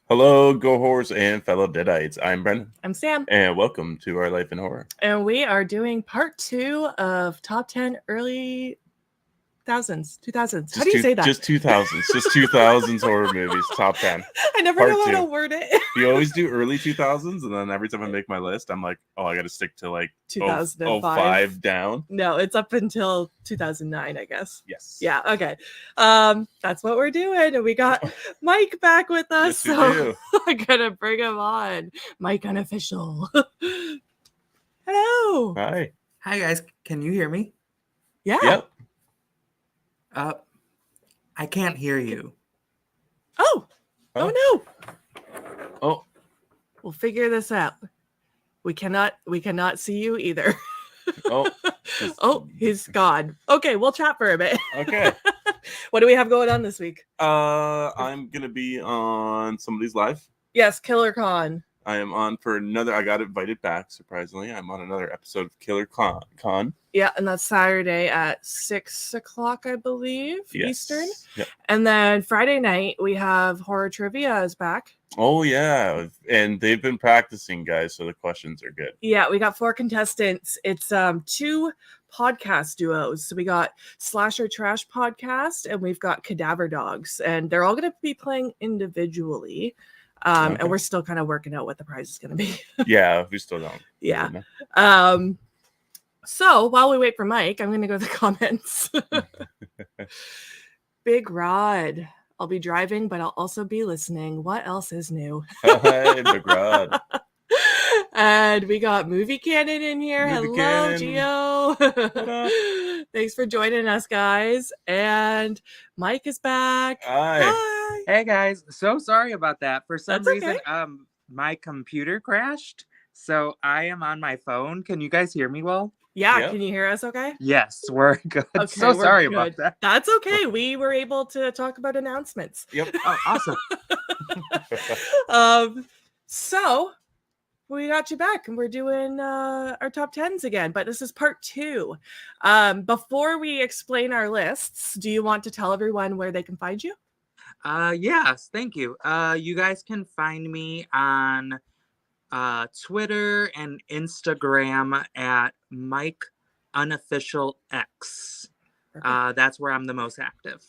Hello, Go Horrors and fellow Deadites. I'm Brendan, I'm Sam, and welcome to Our Life in Horror. and we are doing part 2 of top 10 early 2000s. How do you say that? Just 2000s. Just 2000s horror movies, top 10. I never part know how two. to word it. You always do early 2000s, and then every time I make my list, I'm like, oh, I got to stick to like 2005. 05 down. No, it's up until 2009, I guess. Yes. Yeah, okay. That's what we're doing. And we got Mike back with us. Yes, so I'm going to bring him on. Mike Unofficial. Hello. Hi. Hi guys, can you hear me? Yeah. Yep. I can't hear you. Oh no. Oh. We'll figure this out. We cannot see you either. Oh. Oh, he's gone. Okay, we'll chat for a bit. Okay. What do we have going on this week? I'm gonna be on somebody's live. Yes, Killer Con. I am on for another. I got invited back. Surprisingly, I'm on another episode of Killer Con. Yeah, and that's Saturday at 6 o'clock, I believe, Yes. Eastern. Yep. And then Friday night we have Horror Trivia is back. Oh yeah, and they've been practicing, guys, so the questions are good. Yeah, we got 4 contestants. It's 2 podcast duos. So we got Slasher Trash Podcast and we've got Cadaver Dogs, and they're all going to be playing individually. Okay. And we're still kind of working out what the prize is going to be. Yeah, we still don't. Yeah. Really know. So while we wait for Mike, I'm going to go to the comments. Big Rod. I'll be driving, but I'll also be listening. What else is new? Hi, Big Rod. And we got Movie Cannon in here. Movie Hello, Cannon. Gio. Thanks for joining us, guys. And Mike is back. Hi. Hi. Hey guys, so sorry about that. For some That's reason, okay. my computer crashed, so I am on my phone. Can you guys hear me well? Yeah, Yep. Can you hear us okay? Yes, we're good. Okay, So we're sorry good. about that. That's okay. We were able to talk about announcements. Yep. Oh, awesome. So we got you back and we're doing our top 10s again, but this is part 2. Before we explain our lists, do you want to tell everyone where they can find you? Yes, thank you. You guys can find me on Twitter and Instagram at Mike Unofficial X. That's where I'm the most active.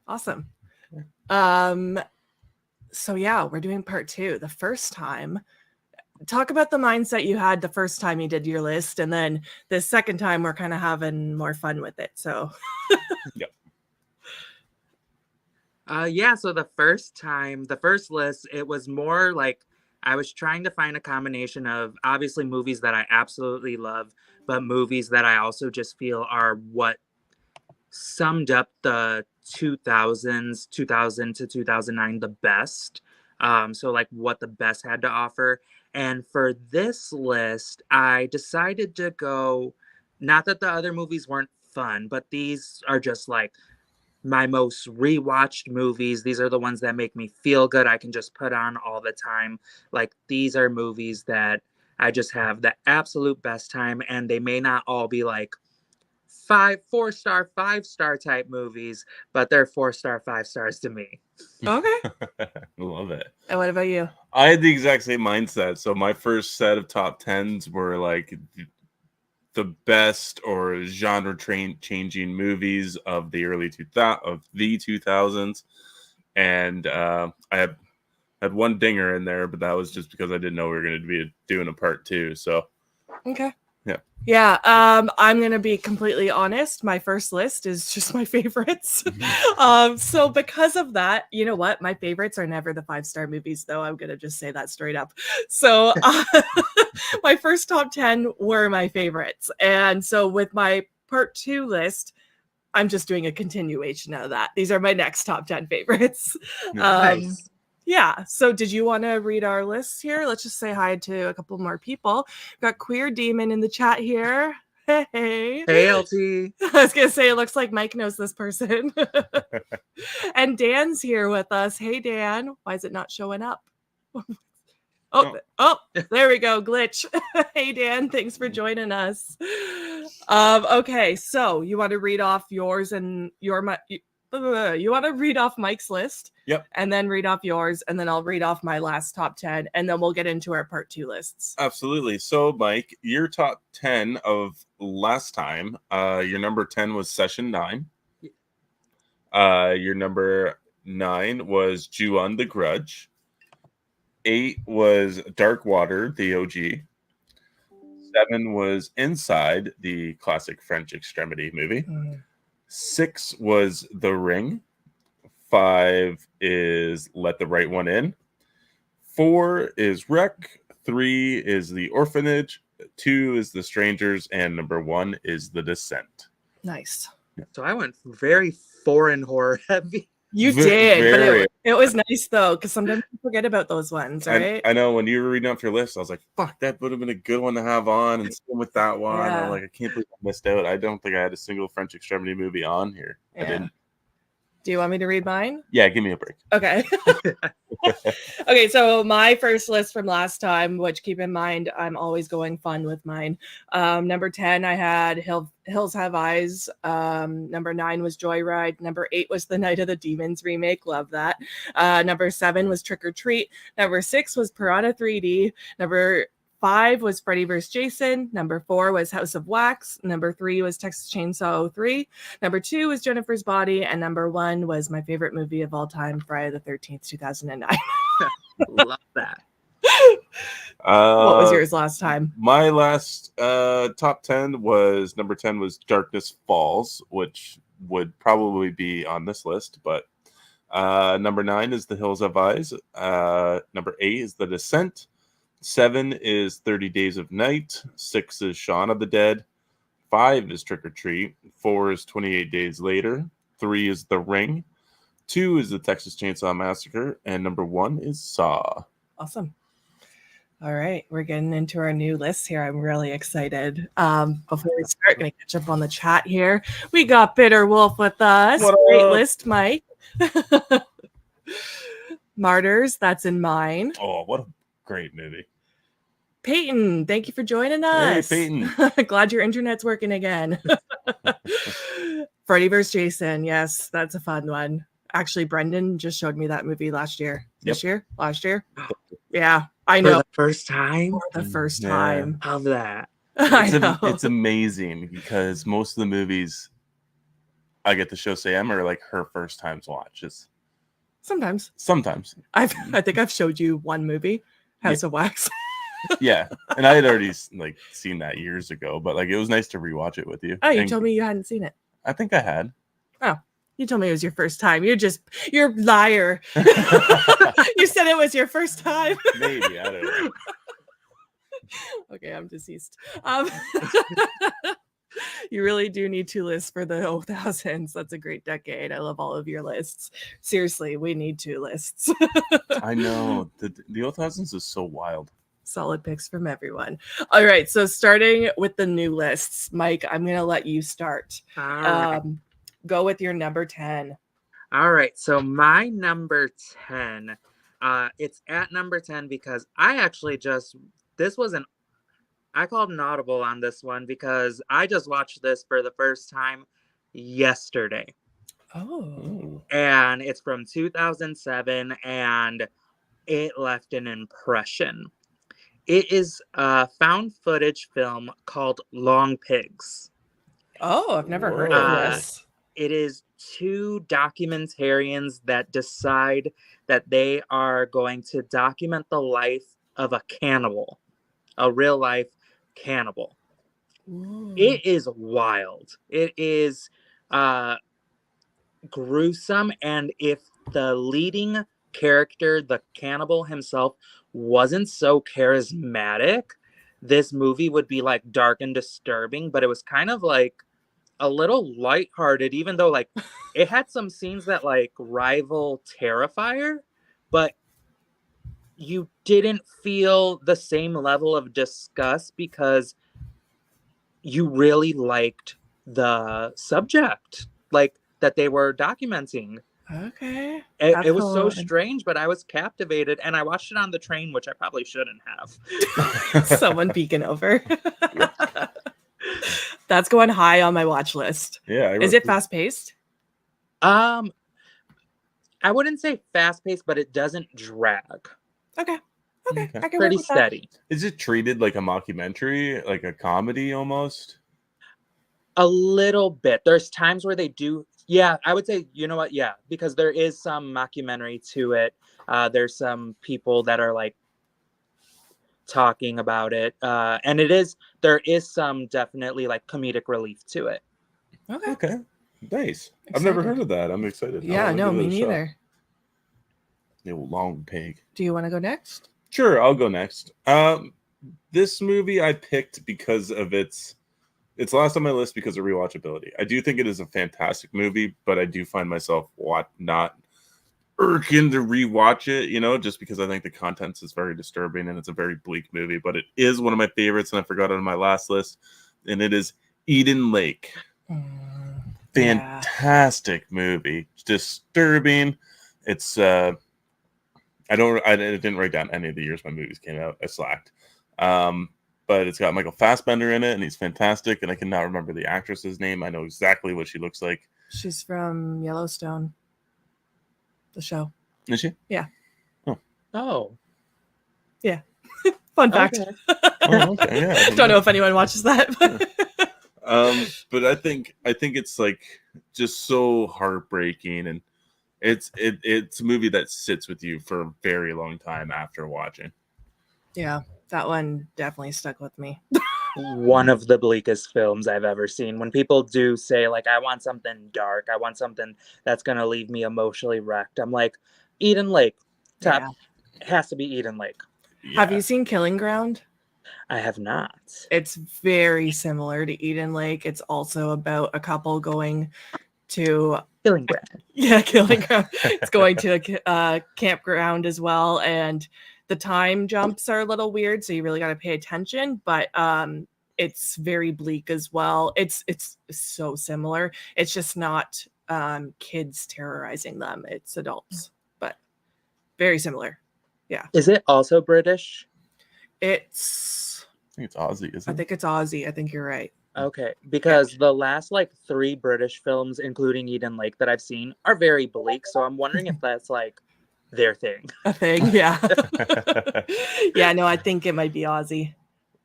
Awesome. So yeah, we're doing part 2. The first time, talk about the mindset you had the first time you did your list, and then the second time we're kind of having more fun with it. So Yep. So the first list, it was more like I was trying to find a combination of obviously movies that I absolutely love, but movies that I also just feel are what summed up the 2000 to 2009 the best. So like what the best had to offer. And for this list, I decided to go, not that the other movies weren't fun, but these are just like my most rewatched movies. These are the ones that make me feel good. I can just put on all the time. Like these are movies that I just have the absolute best time, and they may not all be like 4-star, 5-star type movies, but they're 4-star, 5 stars to me. okay. Love it. And what about you? I had the exact same mindset. So my first set of top 10s were like the best or genre changing movies of the early 2000s, and I had one dinger in there, but that was just because I didn't know we were going to be doing a part 2. So Okay. Yeah. I'm gonna be completely honest. My first list is just my favorites. So because of that, you know what? My favorites are never the 5-star movies, though. I'm gonna just say that straight up. So my first top 10 were my favorites, and so with my part 2 list, I'm just doing a continuation of that. These are my next top 10 favorites. Nice. Yeah. So did you want to read our list here? Let's just say hi to a couple more people. We've got Queer Demon in the chat here. Hey. Hey, LT. I was going to say, it looks like Mike knows this person. And Dan's here with us. Hey, Dan. Why is it not showing up? Oh, there we go. Glitch. Hey, Dan. Thanks for joining us. Okay. So you want to read off yours and You want to read off Mike's list? Yep. And then read off yours, and then I'll read off my last top 10, and then we'll get into our part 2 lists. Absolutely. So, Mike, your top 10 of last time, your number 10 was Session 9. Your number 9 was Ju-on the Grudge. 8 was Dark Water, the OG. 7 was Inside, the classic French extremity movie. 6 was The Ring. 5 is Let the Right One In. 4 is Wreck. 3 is The Orphanage. 2 is The Strangers. And number 1 is The Descent. Nice. So I went very foreign horror heavy. You did, but it was nice though, because sometimes you forget about those ones, right? I know when you were reading off your list, I was like, fuck, that would have been a good one to have on, and same with that one. Yeah. I'm like, I can't believe I missed out. I don't think I had a single French extremity movie on here. I didn't. Do you want me to read mine? Yeah, give me a break. Okay. Okay, so my first list from last time, which keep in mind, I'm always going fun with mine. Number 10, I had Hills Have Eyes. Number 9 was Joyride. Number 8 was The Night of the Demons remake. Love that. Number 7 was Trick or Treat. Number 6 was Piranha 3D. Number 5 was Freddy vs. Jason. Number 4 was House of Wax. Number 3 was Texas Chainsaw 3. Number 2 was Jennifer's Body. And number 1 was my favorite movie of all time, Friday the 13th, 2009. Love that. What was yours last time? My last top 10 was number 10 was Darkness Falls, which would probably be on this list, but number 9 is The Hills Have Eyes. Number 8 is The Descent. 7 is 30 Days of Night. 6 is Shaun of the Dead. 5 is Trick or Treat. 4 is 28 Days Later. 3 is The Ring. 2 is The Texas Chainsaw Massacre. And number 1 is Saw. Awesome. All right, we're getting into our new list here. I'm really excited. Before we start, going to catch up on the chat here. We got Bitter Wolf with us. What Great up? list, Mike. Martyrs, that's in mine. Oh, what a great movie. Peyton, thank you for joining us. Hey, Peyton. Glad your internet's working again. Freddy vs. Jason. Yes, that's a fun one. Actually, Brendan just showed me that movie last year. Last year? Yeah, I know. For the first time? For the first Yeah. time. Love that. I know. It's amazing because most of the movies I get to show Sam are like her first times watches. Sometimes. Sometimes. I think I've showed you one movie, House of Wax. Yeah. And I had already like seen that years ago, but like it was nice to rewatch it with you. Oh, you And told me you hadn't seen it. I think I had. Oh, you told me it was your first time. You're a liar. You said it was your first time. Maybe. I don't know. Okay, I'm deceased. You really do need two lists for the 2000s. That's a great decade. I love all of your lists. Seriously, we need two lists. I know. The 2000s is so wild. Solid picks from everyone. All right, so starting with the new lists, Mike, I'm going to let you start. All right. Go with your number 10. All right. So my number 10, it's at number 10 because I actually I called an audible on this one because I just watched this for the first time yesterday. Oh. And it's from 2007 and it left an impression. It is a found footage film called Long Pigs. Oh, I've never heard Whoa. of this. It is two documentarians that decide that they are going to document the life of a cannibal, a real life cannibal. Ooh. It is wild. It is gruesome. And if the leading character, the cannibal himself, wasn't so charismatic, this movie would be like dark and disturbing, but it was kind of like a little lighthearted, even though like it had some scenes that like rival Terrifier, but you didn't feel the same level of disgust because you really liked the subject, like that they were documenting. Okay. It was so strange, but I was captivated, and I watched it on the train, which I probably shouldn't have. Someone peeking over. That's going high on my watch list. Yeah. Is it fast paced? Um, I wouldn't say fast paced, but it doesn't drag. Okay. Okay. Okay. I can Pretty work with that. steady. Is it treated like a mockumentary, like a comedy almost? A little bit. There's times where they do. Yeah, I would say, you know what? Yeah, because there is some mockumentary to it. There's some people that are like talking about it. And there is some definitely like comedic relief to it. Okay. Okay, nice. I've never heard Excited. of that. I'm excited. I Yeah, wanna no, give it me a shot. neither. The old long pig. Do you want to go next? Sure, I'll go next. This movie I picked because of its last on my list because of rewatchability. I do think it is a fantastic movie, but I do find myself not irking to rewatch it, just because I think the contents is very disturbing and it's a very bleak movie. But it is one of my favorites, and I forgot it on my last list, and it is Eden Lake. Yeah. Fantastic movie, disturbing. It's I didn't write down any of the years my movies came out. I slacked. But it's got Michael Fassbender in it, and he's fantastic. And I cannot remember the actress's name. I know exactly what she looks like. She's from Yellowstone, the show. Is she? Yeah. Oh. Yeah. Fun fact. Okay. Oh, okay. Yeah. Don't know if anyone watches that. But I think it's like just so heartbreaking, and it's a movie that sits with you for a very long time after watching. Yeah, that one definitely stuck with me. One of the bleakest films I've ever seen. When people do say, like, I want something dark, I want something that's going to leave me emotionally wrecked, I'm like, Eden Lake. Top. Yeah. Has to be Eden Lake. Yeah. Have you seen Killing Ground? I have not. It's very similar to Eden Lake. It's also about a couple going to Killing Ground. Yeah, Killing Ground. It's going to a campground as well, and the time jumps are a little weird, so you really got to pay attention. But it's very bleak as well. It's so similar. It's just not kids terrorizing them. It's adults, but very similar. Yeah. Is it also British? It's. I think it's Aussie, isn't I think it's Aussie. I think you're right. Okay, because the last like 3 British films, including Eden Lake, that I've seen are very bleak. So I'm wondering if that's like their thing. A thing, yeah. Yeah, no, I think it might be Aussie.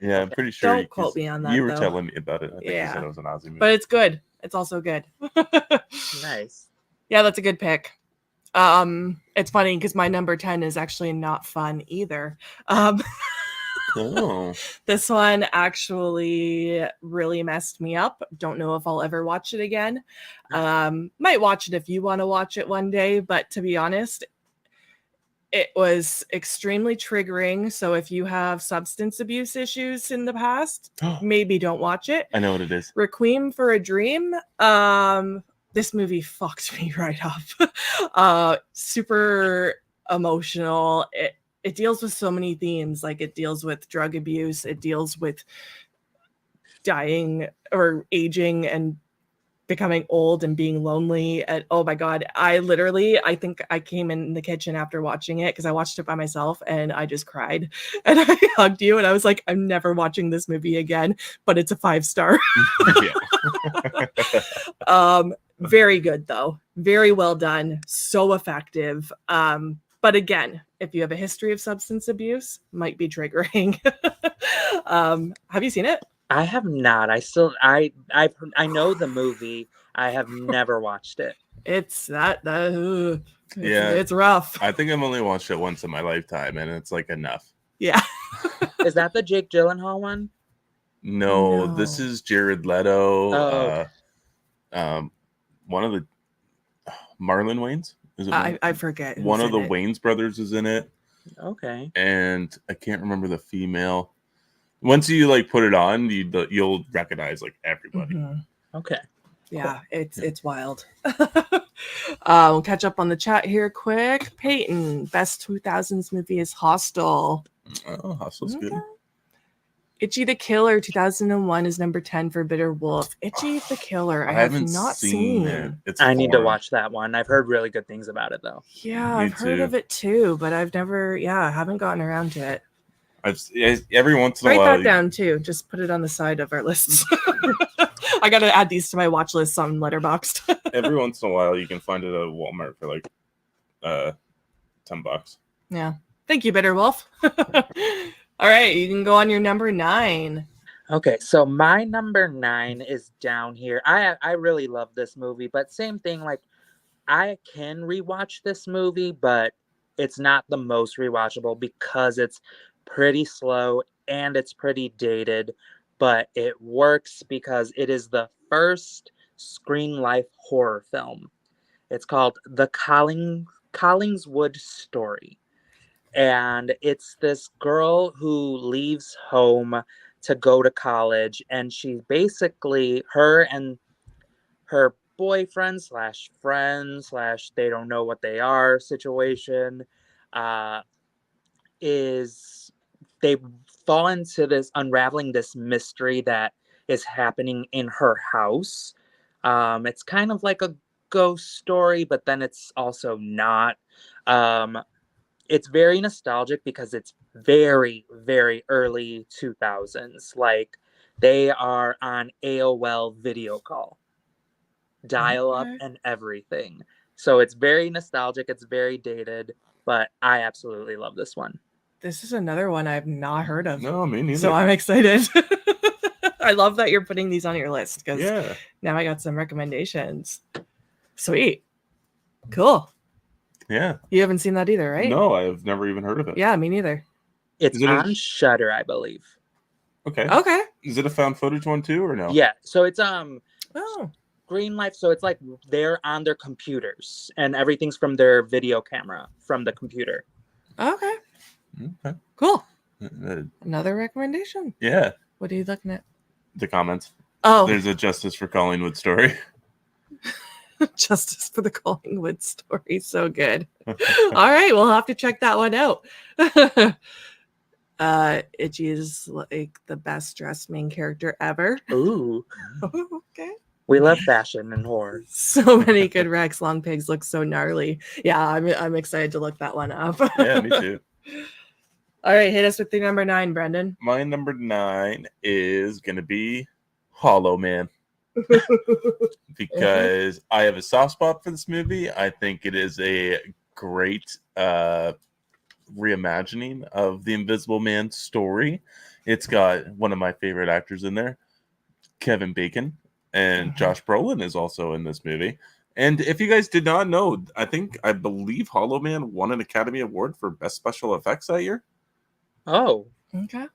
Yeah, I'm pretty sure. Don't quote me on that, You were though. telling me about it. I think you Yeah. said it was an Aussie movie. But it's good. It's also good. Nice. Yeah, that's a good pick. It's funny because my number 10 is actually not fun either. Oh. This one actually really messed me up. Don't know if I'll ever watch it again. Might watch it if you want to watch it one day, but to be honest, it was extremely triggering. So if you have substance abuse issues in the past, maybe don't watch it. I know what it is. Requiem for a Dream. This movie fucked me right up. Super emotional. It deals with so many themes. Like it deals with drug abuse. It deals with dying or aging and becoming old and being lonely. And oh my God, I think I came in the kitchen after watching it because I watched it by myself and I just cried and I hugged you and I was like, I'm never watching this movie again, but it's a 5-star. Very good though. Very well done. So effective. But again, if you have a history of substance abuse, might be triggering. Have you seen it? I have not. I know the movie. I have never watched it. It's rough. I think I've only watched it once in my lifetime, and it's like enough. Yeah. Is that the Jake Gyllenhaal one? No, this is Jared Leto. Oh. One of the Marlon Wayans. Is it? I forget. One of the it. Wayans brothers is in it, Okay. and I can't remember the female. Once you like put it on, you'll recognize like everybody. Mhm. Okay. Yeah, it's wild. We'll catch up on the chat here quick. Peyton, best 2000s movie is Hostel. Oh, Hostle's good. Itchy the Killer 2001 is number 10 for Bitter Wolf. Itchy the Killer, I have haven't not seen. it. I need to foreign. watch that one. I've heard really good things about it though. Yeah, Me I've heard too. of it too, but I've never, haven't gotten around to it. Every once in a Write while. that down too. Just put it on the side of our lists. I gotta add these to my watch list on Letterboxd. Every once in a while, you can find it at Walmart for like $10. Yeah. Thank you, Bitter Wolf. All right, you can go on your number 9. Okay, so my number 9 is down here. I really love this movie, but same thing, like I can rewatch this movie, but it's not the most rewatchable because it's pretty slow and it's pretty dated, but it works because it is the first Screen Life horror film. It's called The Collingswood Story. And it's this girl who leaves home to go to college, and she basically, her and her boyfriend slash friend slash they don't know what they are situation uh is they fall into this unraveling this mystery that is happening in her house. It's kind of like a ghost story, but then it's also not. um it's very nostalgic because it's very, very early 2000s. Like they are on AOL video call, dial up, Okay. and everything. So it's very nostalgic, it's very dated, but I absolutely love this one. This is another one I've not heard of. No, me neither. So I'm excited. I love that you're putting these on your list because Yeah. now I got some recommendations. Sweet. Cool. Yeah. You haven't seen that either, right? No, I've never even heard of it. Yeah, me neither. It's Is it a- on Shudder, I believe. Okay. Okay. Is it a found footage one too, or no? Yeah, so it's Oh. Green Life, so it's like they're on their computers and everything's from their video camera from the computer. Okay. Okay. Cool. Uh, Another recommendation. yeah. What are you looking at? The comments. Oh, There's a Justice for Collingwood story. Justice for the Collingwood story. So good. All right, we'll have to check that one out. Itchy is like the best dressed main character ever. Ooh, Okay. we love fashion and horror. So many good Rex. Long Pigs look so gnarly. Yeah, I'm excited to look that one up. Yeah, me too. All right, hit us with your number 9, Brendan. My number 9 is gonna be Hollow Man. Because I have a soft spot for this movie. I think it is a great reimagining of the Invisible Man story. It's got one of my favorite actors in there, Kevin Bacon, and Josh Brolin is also in this movie. And if you guys did not know, I believe Hollow Man won an Academy Award for Best Special Effects that year. Oh, Okay.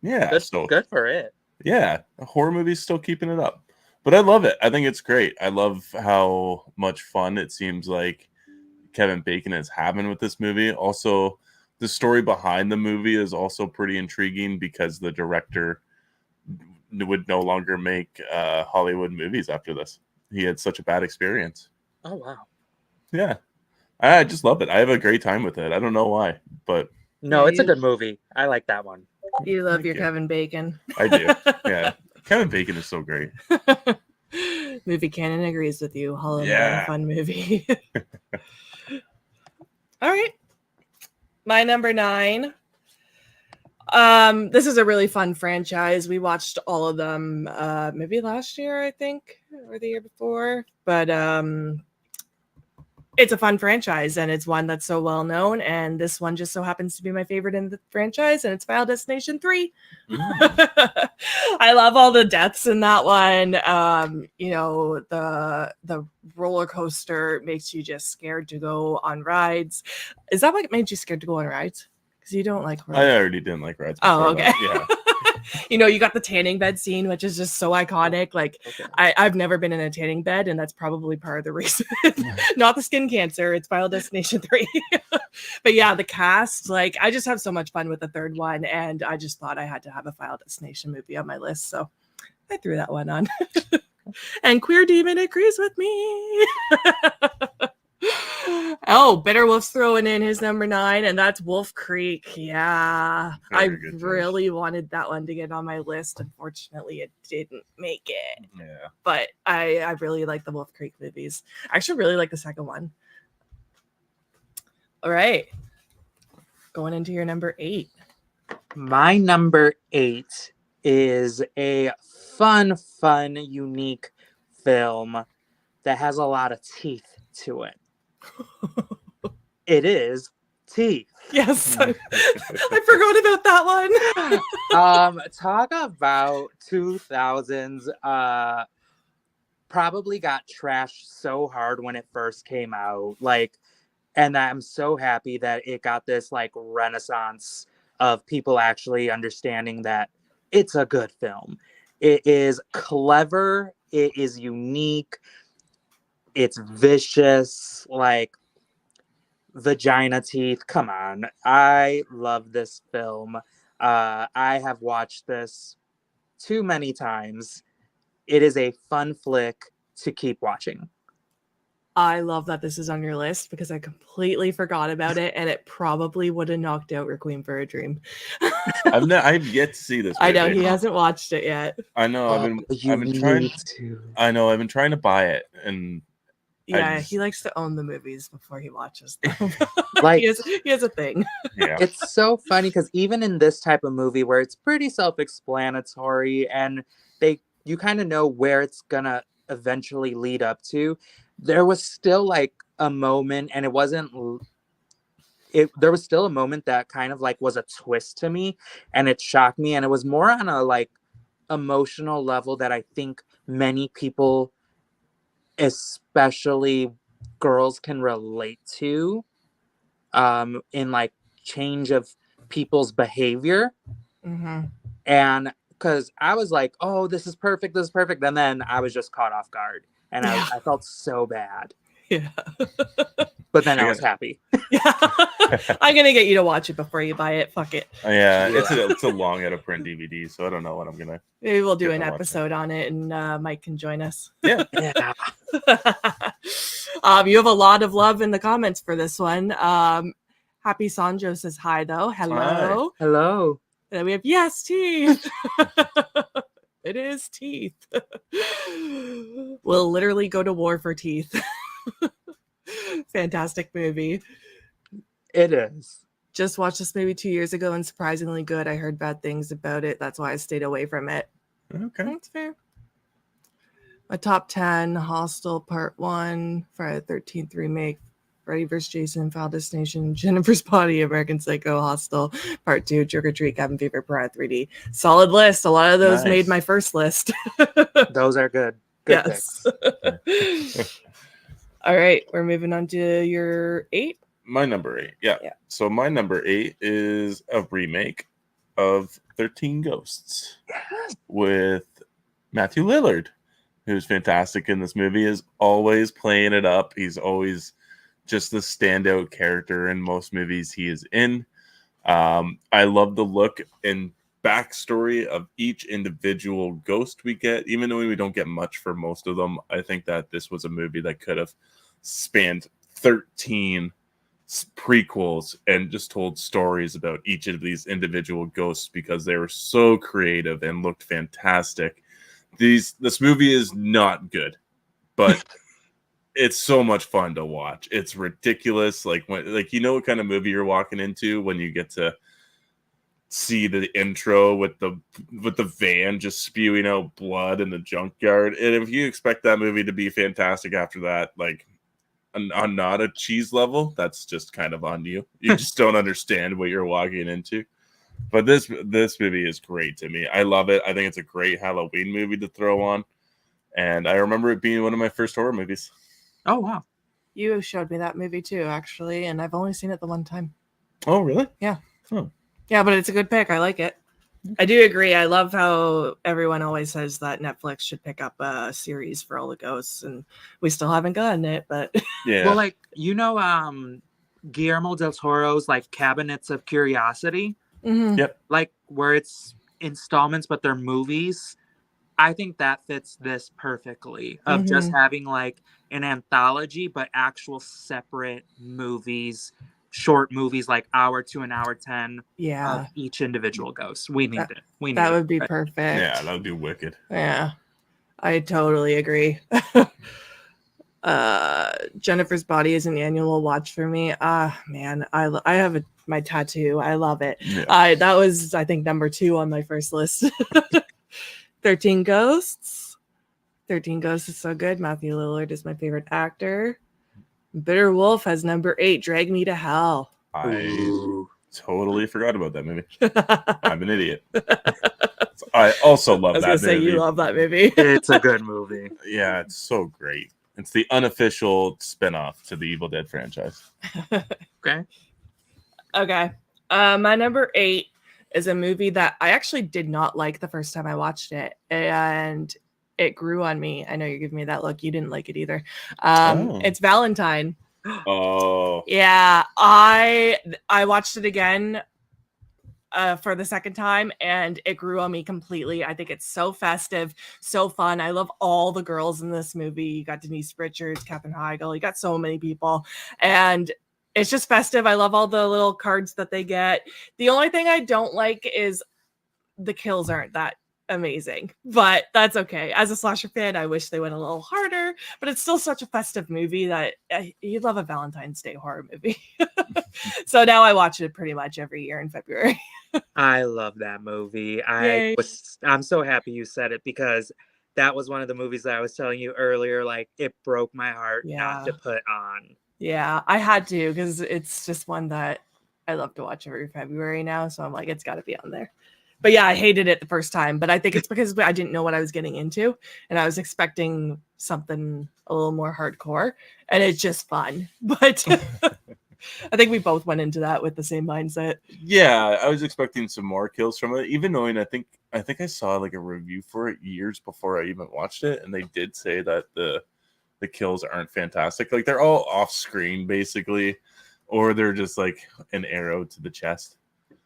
Yeah, good for it. yeah, horror movies still keeping it up. But I love it. I think it's great. I love how much fun it seems like Kevin Bacon is having with this movie. Also, the story behind the movie is also pretty intriguing because the director would no longer make Hollywood movies after this. He had such a bad experience. Oh, wow. Yeah. I just love it. I have a great time with it. I don't know why, but No, Yeah, it's a good movie. I like that one. You love Thank your you. Kevin Bacon. I do. Yeah. Kevin Bacon is so great. Movie canon agrees with you. Hollow Man, Yeah. fun movie. All right. My number 9. This is a really fun franchise. We watched all of them maybe last year, I think, or the year before. But it's a fun franchise, and it's one that's so well known. And this one just so happens to be my favorite in the franchise, and it's Final Destination 3. I love all the deaths in that one. You know, the roller coaster makes you just scared to go on rides. Is that what made you scared to go on rides? Because you don't like rides. I already didn't like rides. Oh, before okay. that. Yeah. You know, you got the tanning bed scene, which is just so iconic. Like, Okay. I've never been in a tanning bed, and that's probably part of the reason. Not the skin cancer, it's Final Destination 3. But yeah, the cast, like, I just have so much fun with the third one, and I just thought I had to have a Final Destination movie on my list, so I threw that one on. And Queer Demon agrees with me. Oh, Bitter Wolf's throwing in his number 9, and that's Wolf Creek. Yeah, Very I good choice. really wanted that one to get on my list. Unfortunately, it didn't make it. Yeah. But I really like the Wolf Creek movies. I actually really like the second one. All right, going into your number 8. My number 8 is a fun, unique film that has a lot of teeth to it. It is Teeth. Yes, I forgot about that one. Talk about 2000s. Probably got trashed so hard when it first came out. Like, and I'm so happy that it got this like renaissance of people actually understanding that it's a good film. It is clever, it is unique, it's vicious, like vagina teeth. Come on. I love this film. I have watched this too many times. It is a fun flick to keep watching. I love that this is on your list because I completely forgot about it, and it probably would have knocked out Requiem for a Dream. I've yet to see this movie. I know he hasn't watched it yet. I know. I've been trying to. I know. I've been trying to buy it, and yeah, he likes to own the movies before he watches them. Like he has a thing. Yeah, it's so funny because even in this type of movie where it's pretty self-explanatory and you kind of know where it's gonna eventually lead up to, there was still like a moment, and there was still a moment that kind of like was a twist to me, and it shocked me, and it was more on a like emotional level that I think many people, especially girls, can relate to, in like change of people's behavior. Mm-hmm. And because I was like, oh, this is perfect, and then I was just caught off guard, and I felt so bad. Yeah. But then I was happy. Yeah. I'm gonna get you to watch it before you buy it. Fuck it. Yeah, it's a long out of print DVD, so I don't know what I'm gonna. Maybe we'll do an episode on it, and Mike can join us. Yeah. Yeah. You have a lot of love in the comments for this one. Happy Sanjo says hi though. Hello. Hi. Hello. And then we have yes, teeth. It is teeth. We'll literally go to war for teeth. Fantastic movie. It is. Just watched this movie 2 years ago and surprisingly good. I heard bad things about it. That's why I stayed away from it. Okay. That's fair. My top 10: Hostel Part 1, Friday the 13th Remake, Freddy vs. Jason, Final Destination, Jennifer's Body, American Psycho, Hostel Part 2, Trick or Treat, Cabin Fever, Piranha 3D. Solid list. A lot of those made my first list. Those are good. Good picks. All right, we're moving on to your 8. My number 8. Yeah. So my number 8 is a remake of 13 Ghosts with Matthew Lillard, who's fantastic in this movie, is always playing it up. He's always just the standout character in most movies he is in. I love the look and backstory of each individual ghost we get, even though we don't get much for most of them. I think that this was a movie that could have spanned 13 prequels and just told stories about each of these individual ghosts because they were so creative and looked fantastic. This movie is not good, but it's so much fun to watch. It's ridiculous. Like you know what kind of movie you're walking into when you get to see the intro with the van just spewing out blood in the junkyard. And if you expect that movie to be fantastic after that, like on not a cheese level, that's just kind of on you. You just don't understand what you're walking into. But this movie is great to me. I love it. I think it's a great Halloween movie to throw on. And I remember it being one of my first horror movies. Oh, wow. You showed me that movie too, actually, and I've only seen it the one time. Oh, really? Yeah. Oh. Yeah, but it's a good pick. I like it. I do agree. I love how everyone always says that Netflix should pick up a series for all the ghosts, and we still haven't gotten it, but yeah. Well, like, Guillermo del Toro's like Cabinets of Curiosity. Mm-hmm. Yep. Like where it's installments, but they're movies. I think that fits this perfectly of just having like an anthology, but actual separate movies, short movies, like hour to an hour 10 of each individual ghost. We need it. That would be perfect. Yeah, that would be wicked. Yeah, I totally agree. Jennifer's Body is an annual watch for me. Man, I have a my tattoo. I love it. Yeah. That was, I think, number 2 on my first list. 13 Ghosts. 13 Ghosts is so good. Matthew Lillard is my favorite actor. Bitter Wolf has number 8, Drag Me to Hell. I Ooh. totally forgot about that movie. I'm an idiot. I also love I was that going to say, movie. you love that movie. It's a good movie. Yeah, it's so great. It's the unofficial spinoff to the Evil Dead franchise. Okay. Okay. My number 8 is a movie that I actually did not like the first time I watched it, and it grew on me. I know you're giving me that look. You didn't like it either. It's Valentine. Oh. Yeah, I watched it again for the second time, and it grew on me completely. I think it's so festive, so fun. I love all the girls in this movie. You got Denise Richards, Katherine Heigl. You got so many people, and it's just festive. I love all the little cards that they get. The only thing I don't like is the kills aren't that amazing, but that's okay. As a slasher fan, I wish they went a little harder, but it's still such a festive movie that you'd love a Valentine's Day horror movie. So now I watch it pretty much every year in February. I love that movie. Yay. I'm so happy you said it, because that was one of the movies that I was telling you earlier. Like, it broke my heart not to put on. Yeah, I had to, because it's just one that I love to watch every February now. So I'm like, it's got to be on there. But yeah, I hated it the first time. But I think it's because I didn't know what I was getting into, and I was expecting something a little more hardcore, and it's just fun. But I think we both went into that with the same mindset. Yeah, I was expecting some more kills from it, even knowing I think I saw like a review for it years before I even watched it, and they did say that the kills aren't fantastic. Like, they're all off screen basically, or they're just like an arrow to the chest.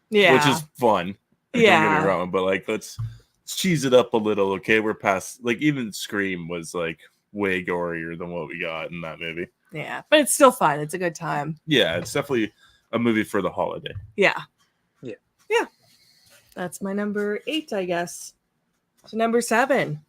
Yeah, which is fun. Yeah, Don't get me wrong, but like let's cheese it up a little. Okay, we're past, like, even Scream was like way gorier than what we got in that movie. Yeah, but it's still fun. It's a good time. Yeah, it's definitely a movie for the holiday. Yeah. Yeah. That's my number 8, I guess. So number 7.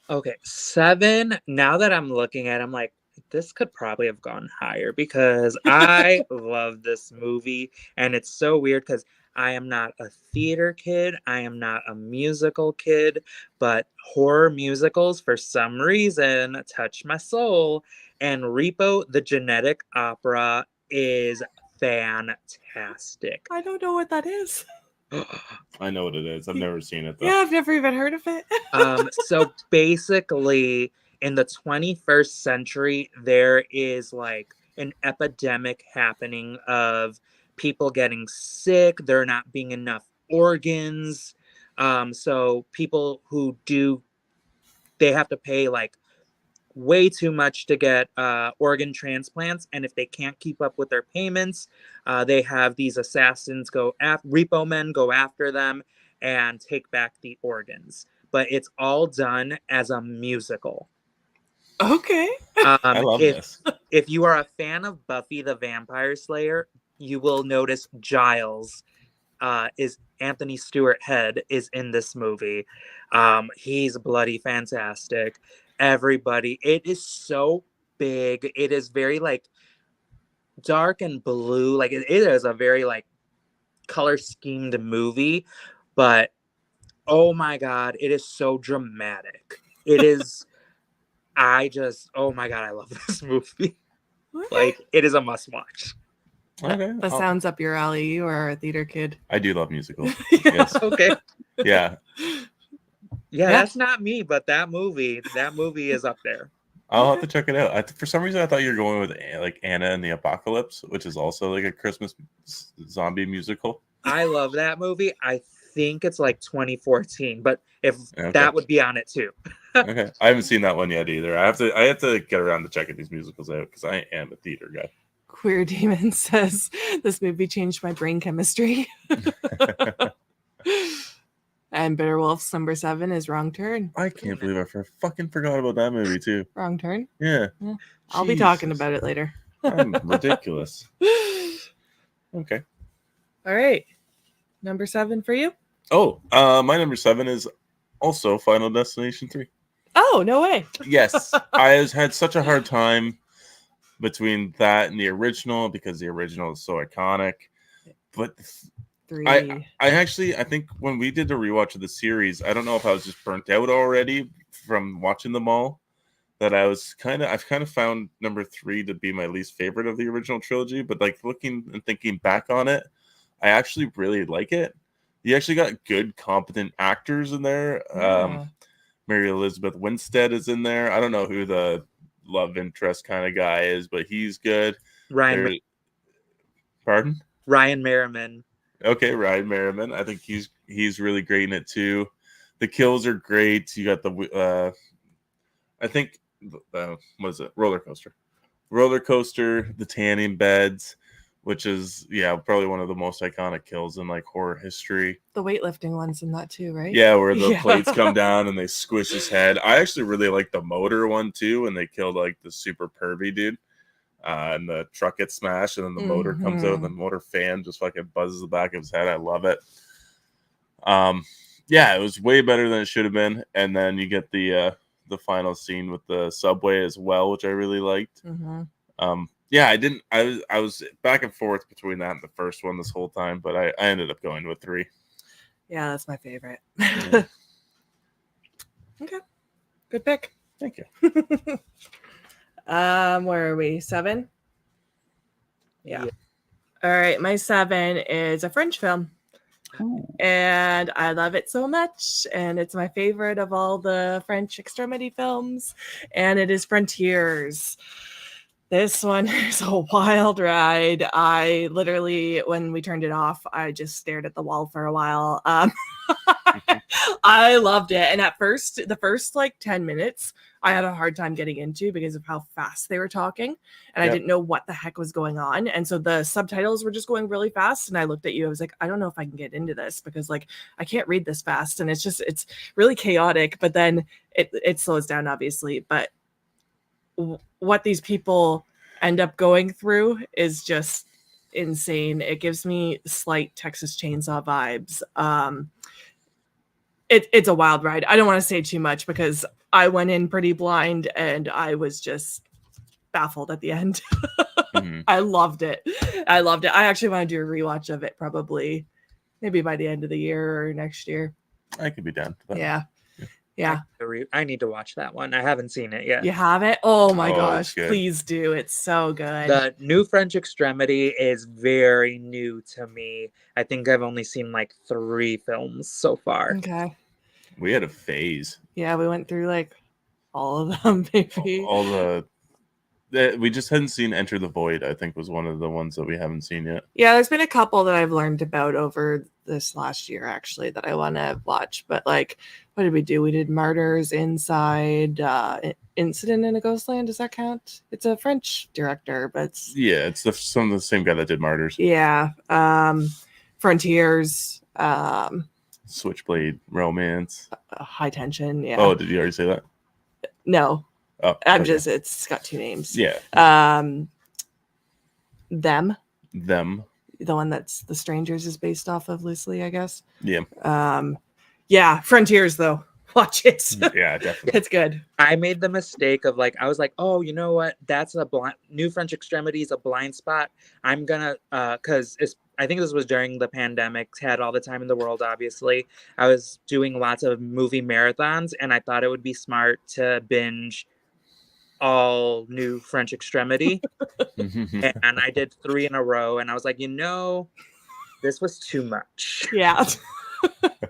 Okay, 7. Now that I'm looking at it, I'm like, this could probably have gone higher, because I love this movie. And it's so weird because I am not a theater kid. I am not a musical kid, but horror musicals, for some reason, touch my soul. And Repo the Genetic Opera is fantastic. I don't know what that is. I know what it is. I've never seen it though. Yeah, I've never even heard of it. So basically, in the 21st century, there is like an epidemic happening of people getting sick. There not being enough organs. So people who do, they have to pay like way too much to get organ transplants, and if they can't keep up with their payments, they have these assassins repo men go after them and take back the organs. But it's all done as a musical. Okay. I love this. If you are a fan of Buffy the Vampire Slayer, you will notice Giles is Anthony Stewart Head is in this movie. He's bloody fantastic. Everybody, it is so big. It is very like dark and blue. Like it is a very like color schemed movie, but oh my god, it is so dramatic. It is. Oh my god, I love this movie. Okay. Like, it is a must watch. Okay. That sounds up your alley. You are a theater kid. I do love musicals. Yeah. Yes. Okay. Yeah. Yeah, that's not me, but that movie is up there. I'll have to check it out. For some reason, I thought you were going with like Anna and the Apocalypse, which is also like a Christmas zombie musical. I love that movie. I think it's like 2014, but if Okay. that would be on it too. Okay, I haven't seen that one yet either. I have to get around to checking these musicals out because I am a theater guy. Queer Demon says this movie changed my brain chemistry. And Bitter Wolf's number 7 is Wrong Turn. I can't believe I fucking forgot about that movie too. Wrong Turn. Yeah. I'll be talking about it later. I'm ridiculous. Okay. All right. Number 7 for you? Oh, my number 7 is also Final Destination 3. Oh, no way. Yes, I had such a hard time between that and the original because the original is so iconic. but 3. I actually, I think when we did the rewatch of the series, I don't know if I was just burnt out already from watching them all. That I've kind of found number 3 to be my least favorite of the original trilogy. But like looking and thinking back on it, I actually really like it. You actually got good, competent actors in there. Yeah. Mary Elizabeth Winstead is in there. I don't know who the love interest kind of guy is, but he's good. Ryan There, pardon? Ryan Merriman. Okay, Ryan Merriman. I think he's really great in it too. The kills are great. You got I think what is it? Roller coaster, the tanning beds, which is probably one of the most iconic kills in like horror history. The weightlifting one's in that too, right? Yeah, where the Yeah. plates come down and they squish his head. I actually really like the motor one too, when they killed like the super pervy dude. And the truck gets smashed, and then the motor comes out, and the motor fan just fucking buzzes the back of his head. I love it. Yeah, it was way better than it should have been. And then you get the final scene with the subway as well, which I really liked. Yeah, I was back and forth between that and the first one this whole time, but I ended up going with 3. Yeah, that's my favorite. Yeah. Okay, good pick. Thank you. Where are we? 7? Yeah. All right, my 7 is a French film. Ooh. And I love it so much, and it's my favorite of all the French extremity films, and it is Frontiers. This one is a wild ride. I literally, when we turned it off, I just stared at the wall for a while. I loved it. And at first, the first like 10 minutes, I had a hard time getting into because of how fast they were talking. And I didn't know what the heck was going on. And so the subtitles were just going really fast. And I looked at you, I was like, I don't know if I can get into this because like I can't read this fast. And it's really chaotic. But then it slows down, obviously. But what these people end up going through is just insane. It gives me slight Texas Chainsaw vibes. It's a wild ride. I don't want to say too much because I went in pretty blind and I was just baffled at the end. I loved it. I actually want to do a rewatch of it probably maybe by the end of the year or next year. I could be down for that. Yeah. I need to watch that one. I haven't seen it yet. You have it? Oh my gosh. Good. Please do. It's so good. The new French Extremity is very new to me. I think I've only seen like 3 films so far. Okay. We had a phase. Yeah, we went through like all of them, maybe. We just hadn't seen Enter the Void, I think was one of the ones that we haven't seen yet. Yeah, there's been a couple that I've learned about over this last year, actually, that I want to watch. But like, what did we do? We did Martyrs, Inside, Incident in a Ghostland. Does that count? It's a French director, but it's some of the same guy that did Martyrs. Yeah. Frontiers. Switchblade Romance. High Tension. Yeah. Oh, did you already say that? No. Oh, it's got 2 names. Yeah. Them. The one that's The Strangers is based off of loosely, I guess. Yeah. Frontiers though. Watch it. Yeah, definitely. It's good. I made the mistake of I was like, oh, you know what? That's new French Extremity is a blind spot. I'm gonna, cause I think this was during the pandemic, had all the time in the world, obviously. I was doing lots of movie marathons and I thought it would be smart to binge all new French Extremity. And I did 3 in a row and I was like, this was too much. Yeah.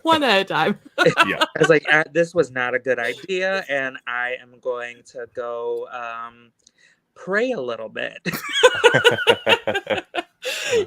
One at a time. Yeah. I was like, this was not a good idea and I am going to go pray a little bit.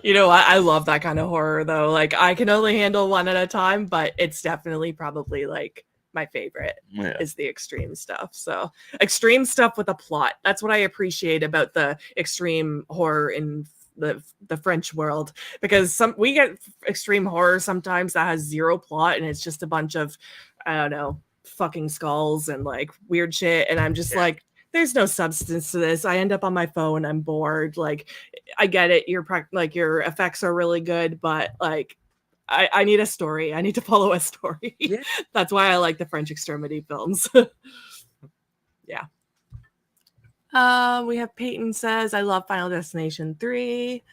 You know what? I love that kind of horror though. Like I can only handle 1 at a time, but it's definitely probably like my favorite is the extreme stuff. So extreme stuff with a plot. That's what I appreciate about the extreme horror in the French world, because we get extreme horror sometimes that has 0 plot and it's just a bunch of, I don't know, fucking skulls and like weird shit. And I'm just like, there's no substance to this. I end up on my phone. I'm bored. Like, I get it. Your effects are really good, but like, I need a story. I need to follow a story. Yeah. That's why I like the French extremity films. Yeah. We have Peyton says, I love Final Destination 3.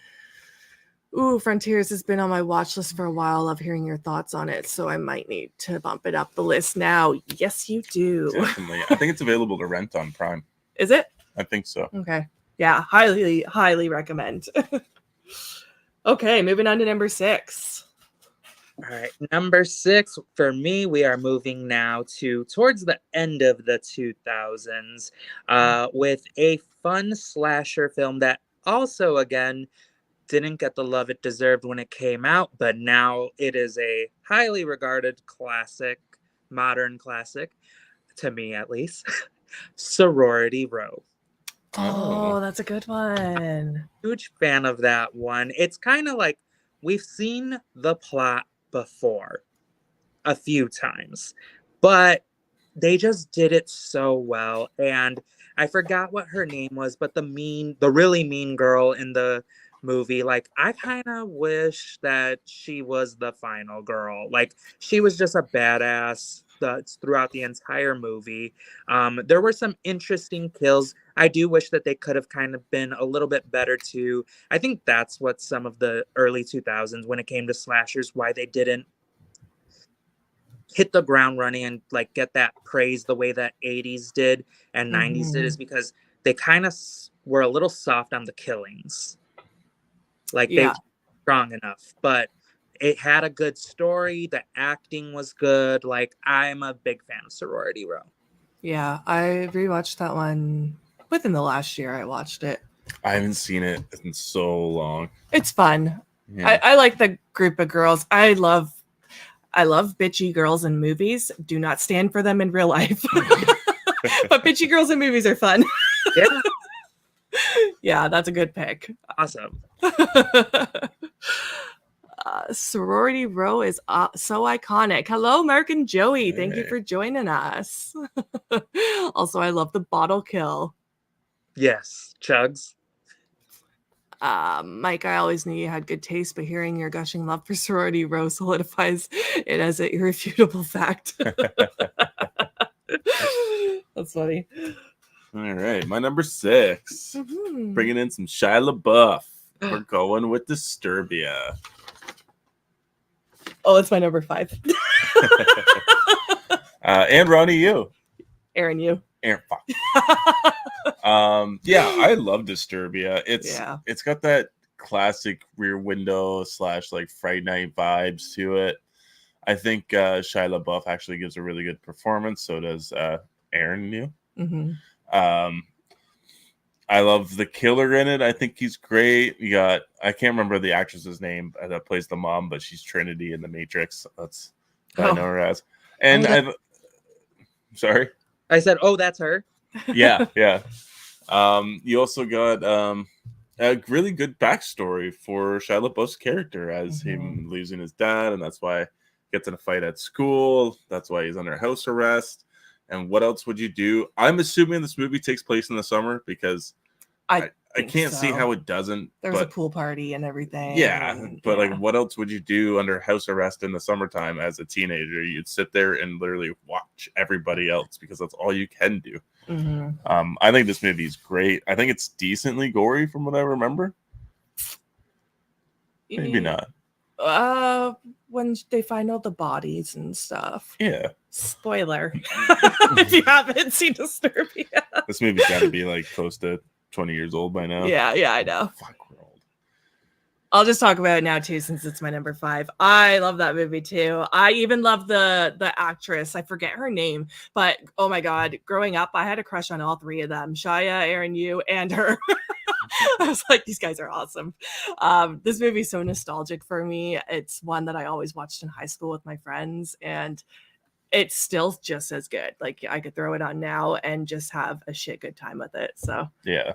Ooh, Frontiers has been on my watch list for a while. Love hearing your thoughts on it, so I might need to bump it up the list now. Yes, you do. Definitely. I think it's available to rent on Prime. Is it? I think so. Okay. Yeah, highly recommend. Okay, moving on to number 6. All right, number 6 for me, we are moving now to towards the end of the 2000s with a fun slasher film that also, again, didn't get the love it deserved when it came out, but now it is a highly regarded classic, modern classic, to me at least, Sorority Row. Oh, that's a good one. Huge fan of that one. It's kind of like we've seen the plot before a few times, but they just did it so well. And I forgot what her name was, but the really mean girl in the movie, like, I kind of wish that she was the final girl. Like, she was just a badass throughout the entire movie. There were some interesting kills. I do wish that they could have kind of been a little bit better too. I think that's what some of the early 2000s, when it came to slashers, why they didn't hit the ground running and like get that praise the way that 80s did and 90s did, is because they kind of were a little soft on the killings. Like, they were strong enough, but it had a good story. The acting was good. Like, I'm a big fan of Sorority Row. Yeah, I rewatched that one within the last year. I watched it. I haven't seen it in so long. It's fun. Yeah. I like the group of girls. I love bitchy girls in movies. Do not stand for them in real life. But bitchy girls in movies are fun. Yeah. Yeah, that's a good pick. Awesome. Sorority Row is so iconic. Hello, Mark and Joey. Thank you for joining us. Also, I love the bottle kill. Yes, Chugs. Mike, I always knew you had good taste, but hearing your gushing love for Sorority Row solidifies it as an irrefutable fact. That's funny. All right, my number 6. Bringing in some Shia LaBeouf. We're going with Disturbia. Oh, it's my number 5. And Ronnie, you. Aaron, you. Aaron, fuck. Yeah, I love Disturbia. It's got that classic Rear Window / like Fright Night vibes to it. I think Shia LaBeouf actually gives a really good performance. So does Aaron, you. I love the killer in it. I think he's great. You got, I can't remember the actress's name that plays the mom, but she's Trinity in The Matrix. That's what I know her as. And sorry? I said, oh, that's her. Yeah. You also got a really good backstory for Shia LaBeouf's character as him losing his dad, and that's why he gets in a fight at school. That's why he's under house arrest. And what else would you do? I'm assuming this movie takes place in the summer because I can't see how it doesn't. There's a pool party and everything. Yeah, but like, what else would you do under house arrest in the summertime as a teenager? You'd sit there and literally watch everybody else because that's all you can do. I think this movie is great. I think it's decently gory from what I remember. Maybe not. When they find all the bodies and stuff. Yeah. Spoiler. If you haven't seen Disturbia. This movie's got to be like close to 20 years old by now. Yeah, I know. Fuck, we're old. I'll just talk about it now too, since it's my number 5. I love that movie too. I even love the actress. I forget her name, but oh my god, growing up, I had a crush on all 3 of them: Shia, Aaron, you, and her. I was like, these guys are awesome. This movie's so nostalgic for me. It's one that I always watched in high school with my friends, and it's still just as good. Like, I could throw it on now and just have a shit good time with it. So yeah,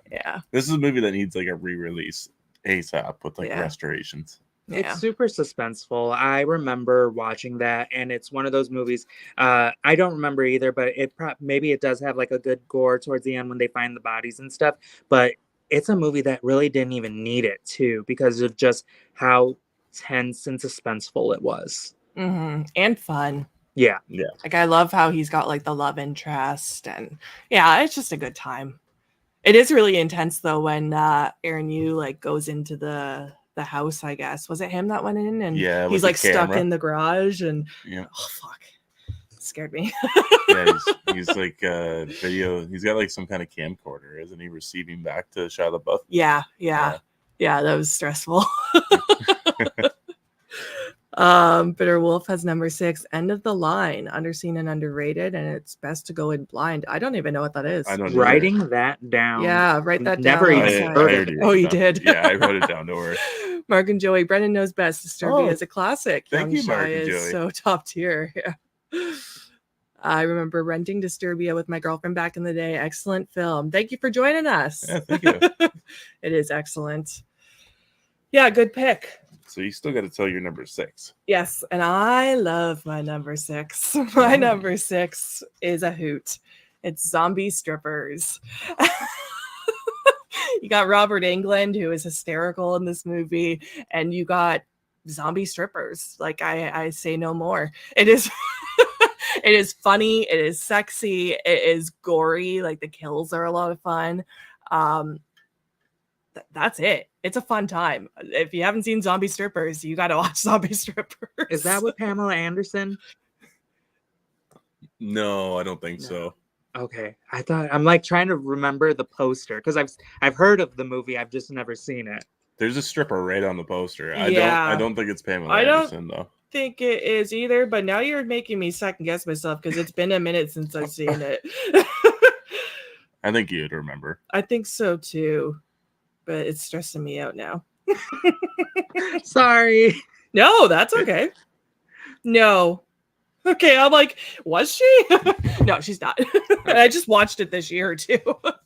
this is a movie that needs like a re-release ASAP with like restorations. It's super suspenseful. I remember watching that, and it's one of those movies. I don't remember either, but maybe it does have like a good gore towards the end when they find the bodies and stuff. But it's a movie that really didn't even need it too, because of just how tense and suspenseful it was. And fun. Yeah. Like, I love how he's got like the love interest, and it's just a good time. It is really intense though when Aaron Yu like goes into the the house, I guess. Was it him that went in and Yeah, with he's the like stuck camera. in the garage and Yeah. oh fuck. Scared me. Yeah, he's like video. He's got like some kind of camcorder, isn't he? Receiving back to Shia LaBeouf. Yeah, that was stressful. Bitter Wolf has number 6, End of the Line, underseen and underrated, and it's best to go in blind. I don't even know what that is. I don't either. Writing that down. Yeah, write that Never down. even I heard of already it. wrote Oh, it you down. did? Yeah, I wrote it down. Don't worry. Mark and Joey, Brendan knows best. Disturbia is a classic. Thank Young you, Mark Shy and is Joey. so top tier. Yeah. I remember renting Disturbia with my girlfriend back in the day. Excellent film. Thank you for joining us. Yeah, thank you. It is excellent. Yeah, good pick. So you still got to tell your number 6. Yes, and I love my number 6. My number 6 is a hoot. It's Zombie Strippers. You got Robert Englund, who is hysterical in this movie, and you got zombie strippers. Like I say no more. It is it is funny, it is sexy, it is gory, like the kills are a lot of fun. That's it. It's a fun time. If you haven't seen Zombie Strippers, you got to watch Zombie Strippers. Is that with Pamela Anderson? No, I don't think No. so. Okay, I'm like trying to remember the poster because I've heard of the movie, I've just never seen it. There's a stripper right on the poster. Yeah. I don't think it's Pamela I don't- Anderson though. Think it is either, but now you're making me second guess myself because it's been a minute since I've seen it. I think you'd remember. I think so too, but it's stressing me out now. Sorry. No, that's okay. No. Okay, I'm like, was she? No, she's not. And I just watched it this year too.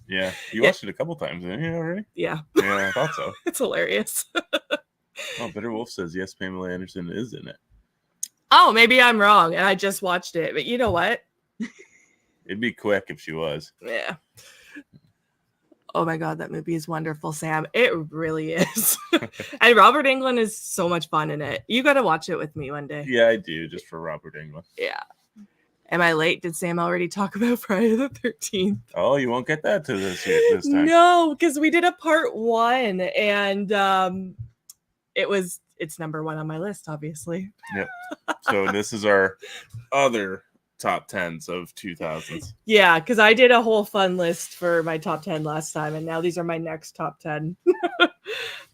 Yeah, you Yeah. watched it a couple times, didn't you already? Yeah, Yeah, I thought so. it's hilarious. Oh, Bitter Wolf says yes, Pamela Anderson is in it. Oh, maybe I'm wrong and I just watched it, but you know what? It'd be quick if she was. Yeah. Oh my god, that movie is wonderful, Sam. It really is. And Robert Englund is so much fun in it. You got to watch it with me one day. Yeah, I do, just for Robert Englund. Yeah. Am I late? Did Sam already talk about Friday the 13th? Oh, you won't get that to this time. No, because we did a part 1 and it's number 1 on my list, obviously. Yep. So this is our other top 10s of 2000s. Yeah, because I did a whole fun list for my top 10 last time, and now these are my next top 10.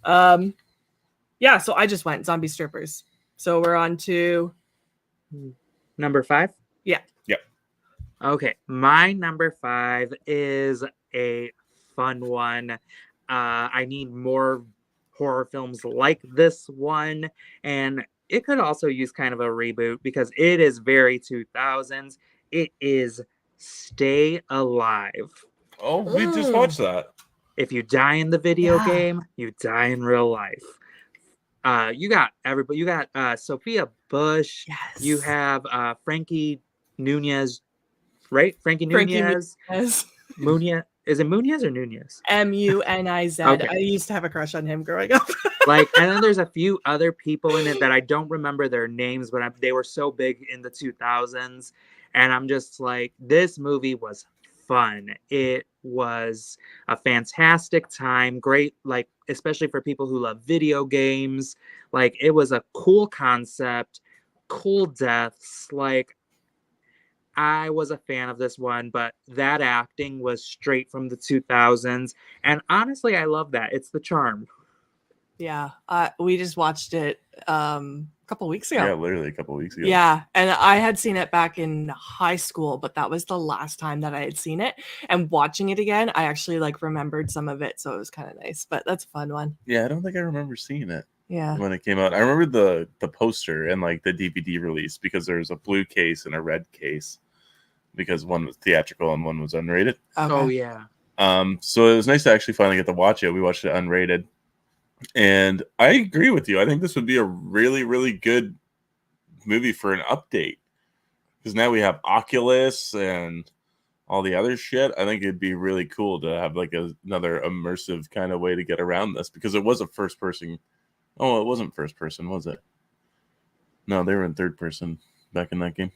Yeah, so I just went Zombie Strippers. So we're on to Number 5? Yeah. Yep. Okay, my number 5 is a fun one. I need more horror films like this one, and it could also use kind of a reboot because it is very 2000s. It is Stay Alive. Oh, we just watched that. If you die in the video Yeah. game, you die in real life. You got everybody. You got Sophia Bush. Yes. You have Frankie Nunez, right? Frankie Frankie Nunez. Muniz. Munez. Is it Munez or Nunez? Muniz. Okay. I used to have a crush on him growing up. Like, and then there's a few other people in it that I don't remember their names, but they were so big in the 2000s. And I'm just like, this movie was fun. It was a fantastic time. Great, like, especially for people who love video games. Like, it was a cool concept, cool deaths. Like, I was a fan of this one, but that acting was straight from the 2000s. And honestly, I love that. It's the charm. Yeah. We just watched it a couple weeks ago. Yeah, literally a couple weeks ago. Yeah, and I had seen it back in high school, but that was the last time that I had seen it. And watching it again, I actually like remembered some of it, so it was kind of nice. But that's a fun one. Yeah, I don't think I remember seeing it Yeah. when it came out. I remember the poster and like the DVD release because there's a blue case and a red case because one was theatrical and one was unrated. Okay. Oh, yeah. So it was nice to actually finally get to watch it. We watched it unrated. And I agree with you. I think this would be a really, really good movie for an update. Because now we have Oculus and all the other shit. I think it'd be really cool to have like another immersive kind of way to get around this. Because it was a first person. Oh, it wasn't first person, was it? No, they were in third person back in that game.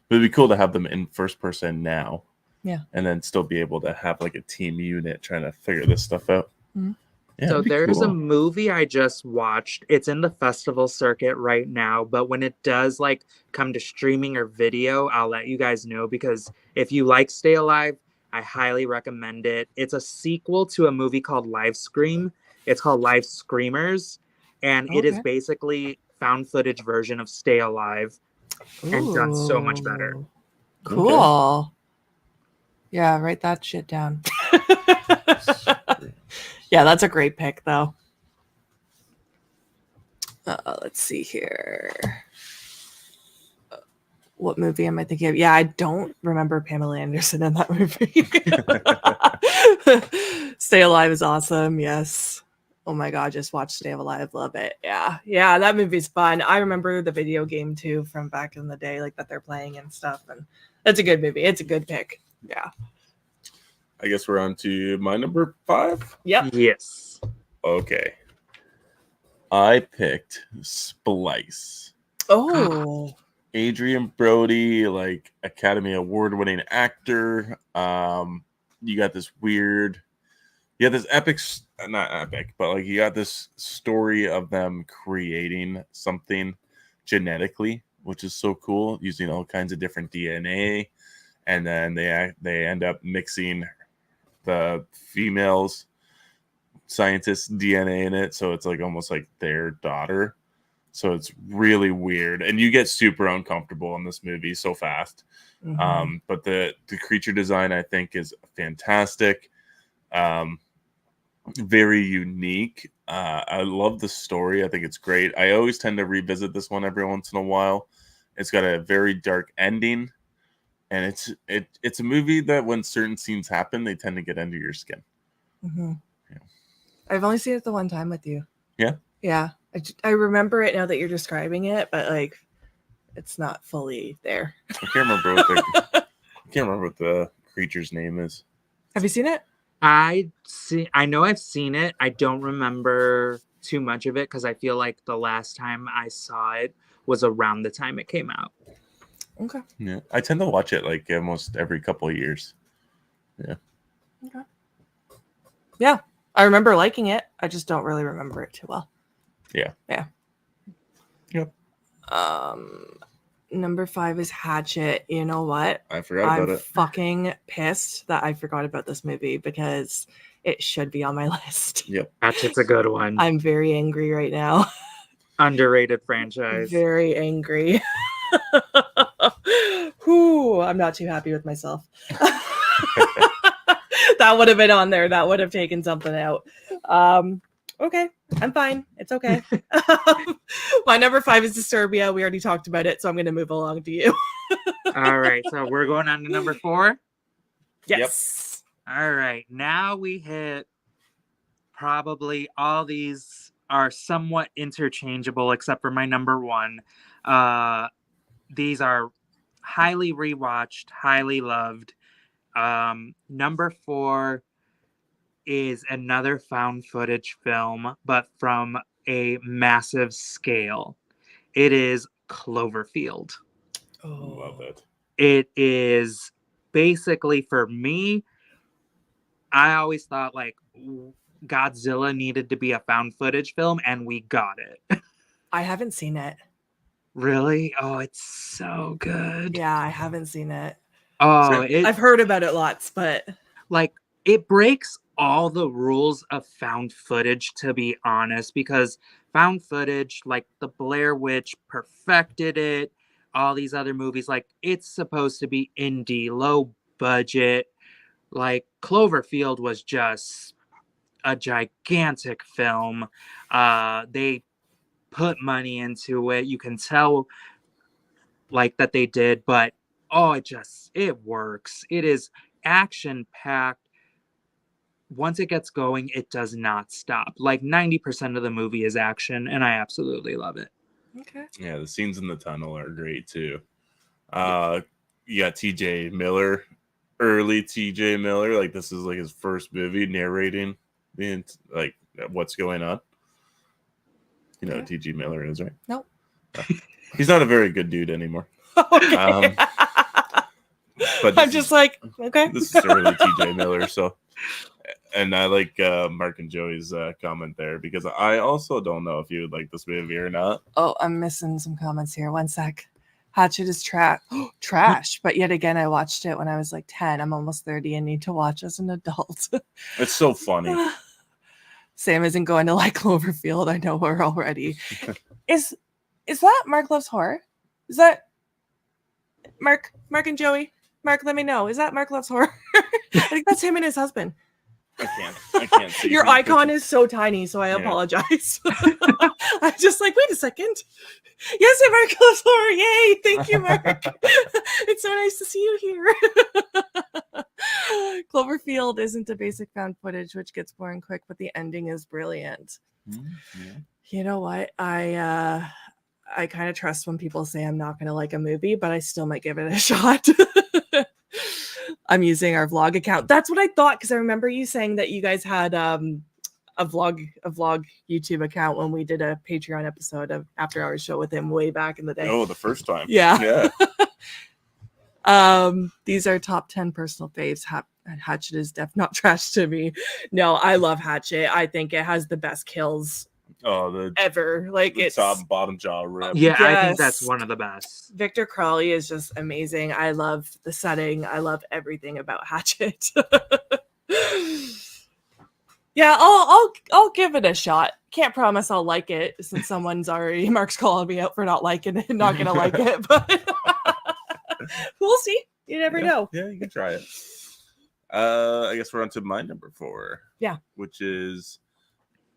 But it'd be cool to have them in first person now. Yeah. And then still be able to have like a team unit trying to figure this stuff out. Mhm. Yeah, So that'd be there's a cool. movie I just watched. It's in the festival circuit right now, but when it does like come to streaming or video, I'll let you guys know because if you like Stay Alive, I highly recommend it. It's a sequel to a movie called Live Scream. It's called Live Screamers, and it is Okay. basically found footage version of Stay Alive and done so much better. Ooh. Cool. Yeah, write that shit down. Yeah, that's a great pick, though. Let's see here. What movie am I thinking of? Yeah, I don't remember Pamela Anderson in that movie. Stay Alive is awesome. Yes. Oh my God, just watch Stay Alive. Love it. Yeah. Yeah, that movie's fun. I remember the video game too from back in the day, like that they're playing and stuff. And it's a good movie. It's a good pick. Yeah. I guess we're on to my number 5. Yep. Yes. Okay. I picked Splice. Oh. Adrian Brody, like Academy Award-winning actor. You got this epic, not epic, but like you got this story of them creating something genetically, which is so cool, using all kinds of different DNA, and then they end up mixing the females scientists' DNA in it, so it's like almost like their daughter. So it's really weird, and you get super uncomfortable in this movie so fast. Mhm. But the creature design I think is fantastic, very unique. I love the story. I think it's great. I always tend to revisit this one every once in a while. It's got a very dark ending, and it's a movie that when certain scenes happen, they tend to get under your skin. Mhm. Yeah. I've only seen it the one time with you. Yeah? Yeah. I remember it now that you're describing it, but like it's not fully there. I can't remember what the creature's name is. Have you seen it? I know I've seen it. I don't remember too much of it because I feel like the last time I saw it was around the time it came out. Okay. Yeah, I tend to watch it like almost every couple of years. Yeah. Okay. Yeah, I remember liking it. I just don't really remember it too well. Yeah. Yeah. Yep. Number 5 is Hatchet. You know what? I forgot about I'm it. fucking pissed that I forgot about this movie because it should be on my list. Yep. Hatchet's a good one. I'm very angry right now. Underrated franchise. Very angry. Whew, I'm not too happy with myself. That would have been on there. That would have taken something out. Okay, I'm fine. It's okay. My number 5 is Disturbia. We already talked about it, so I'm going to move along to you. All right, so we're going on to number 4. Yes. All right, now we hit probably all these are somewhat interchangeable except for my number 1. These are highly rewatched, highly loved. Number 4 is another found footage film, but from a massive scale. It is Cloverfield. Love it. It is basically, for me, I always thought like Godzilla needed to be a found footage film, and we got it. I haven't seen it. Really? Oh, it's so good. Yeah, I haven't seen it. Oh, I've heard about it lots, but like it breaks all the rules of found footage, to be honest, because found footage, like the Blair Witch perfected it, all these other movies, like it's supposed to be indie, low budget. Like Cloverfield was just a gigantic film. They put money into it. You can tell like that they did, but oh, it works. It is action packed. Once it gets going, it does not stop. Like 90% of the movie is action, and I absolutely love it. okay. Yeah, the scenes in the tunnel are great too. You got TJ Miller, early TJ Miller, like this is like his first movie narrating like what's going on. You know Okay. what TJ Miller is, right? Nope. He's not a very good dude anymore. Okay. But I'm just like, okay. This is early TJ Miller, so And I like Mark and Joey's comment there because I also don't know if you would like this movie or not. Oh, I'm missing some comments here. One sec. Hatchet is trash, but yet again, I watched it when I was like 10. I'm almost 30 and need to watch as an adult. It's so funny. Sam isn't going to like Cloverfield. I know her already. Is that Mark Loves Horror? Is that Mark and Joey? Mark, let me know. Is that Mark Loves Horror? I think that's him and his husband. I can't see. Your icon is so tiny, so I apologize. I'm just like, wait a second. Yes, it Mark Loves Horror. Yay! Thank you, Mark. It's so nice to see you here. Cloverfield isn't a basic found footage, which gets boring quick, but the ending is brilliant. Yeah. You know what? I kind of trust when people say I'm not going to like a movie, but I still might give it a shot. I'm using our vlog account. That's what I thought, because I remember you saying that you guys had a vlog YouTube account when we did a Patreon episode of After Hours show with him way back in the day. Oh, the first time. Yeah. These are top 10 personal faves. Hatchet is not trash to me. No, I love Hatchet. I think it has the best kills ever. Like, the it's top and bottom jaw rip. Yeah, I think that's one of the best. Victor Crowley is just amazing. I love the setting. I love everything about Hatchet. Yeah, I'll give it a shot. Can't promise I'll like it since Mark's calling me out for not liking it and not gonna like it, but we'll see. You never know. Yeah, you can try it. I guess we're on to my number 4. Yeah. Which is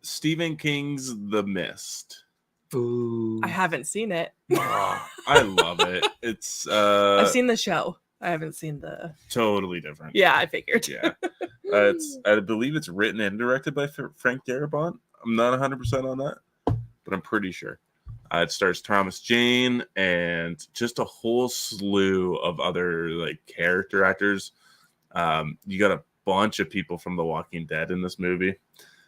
Stephen King's The Mist. Ooh. I haven't seen it. Oh, I love it. It's I've seen the show. I haven't seen the totally different. Yeah, I figured. Yeah. I believe it's written and directed by Frank Darabont. I'm not 100% on that, but I'm pretty sure. It stars Thomas Jane and just a whole slew of other like character actors. You got a bunch of people from The Walking Dead in this movie.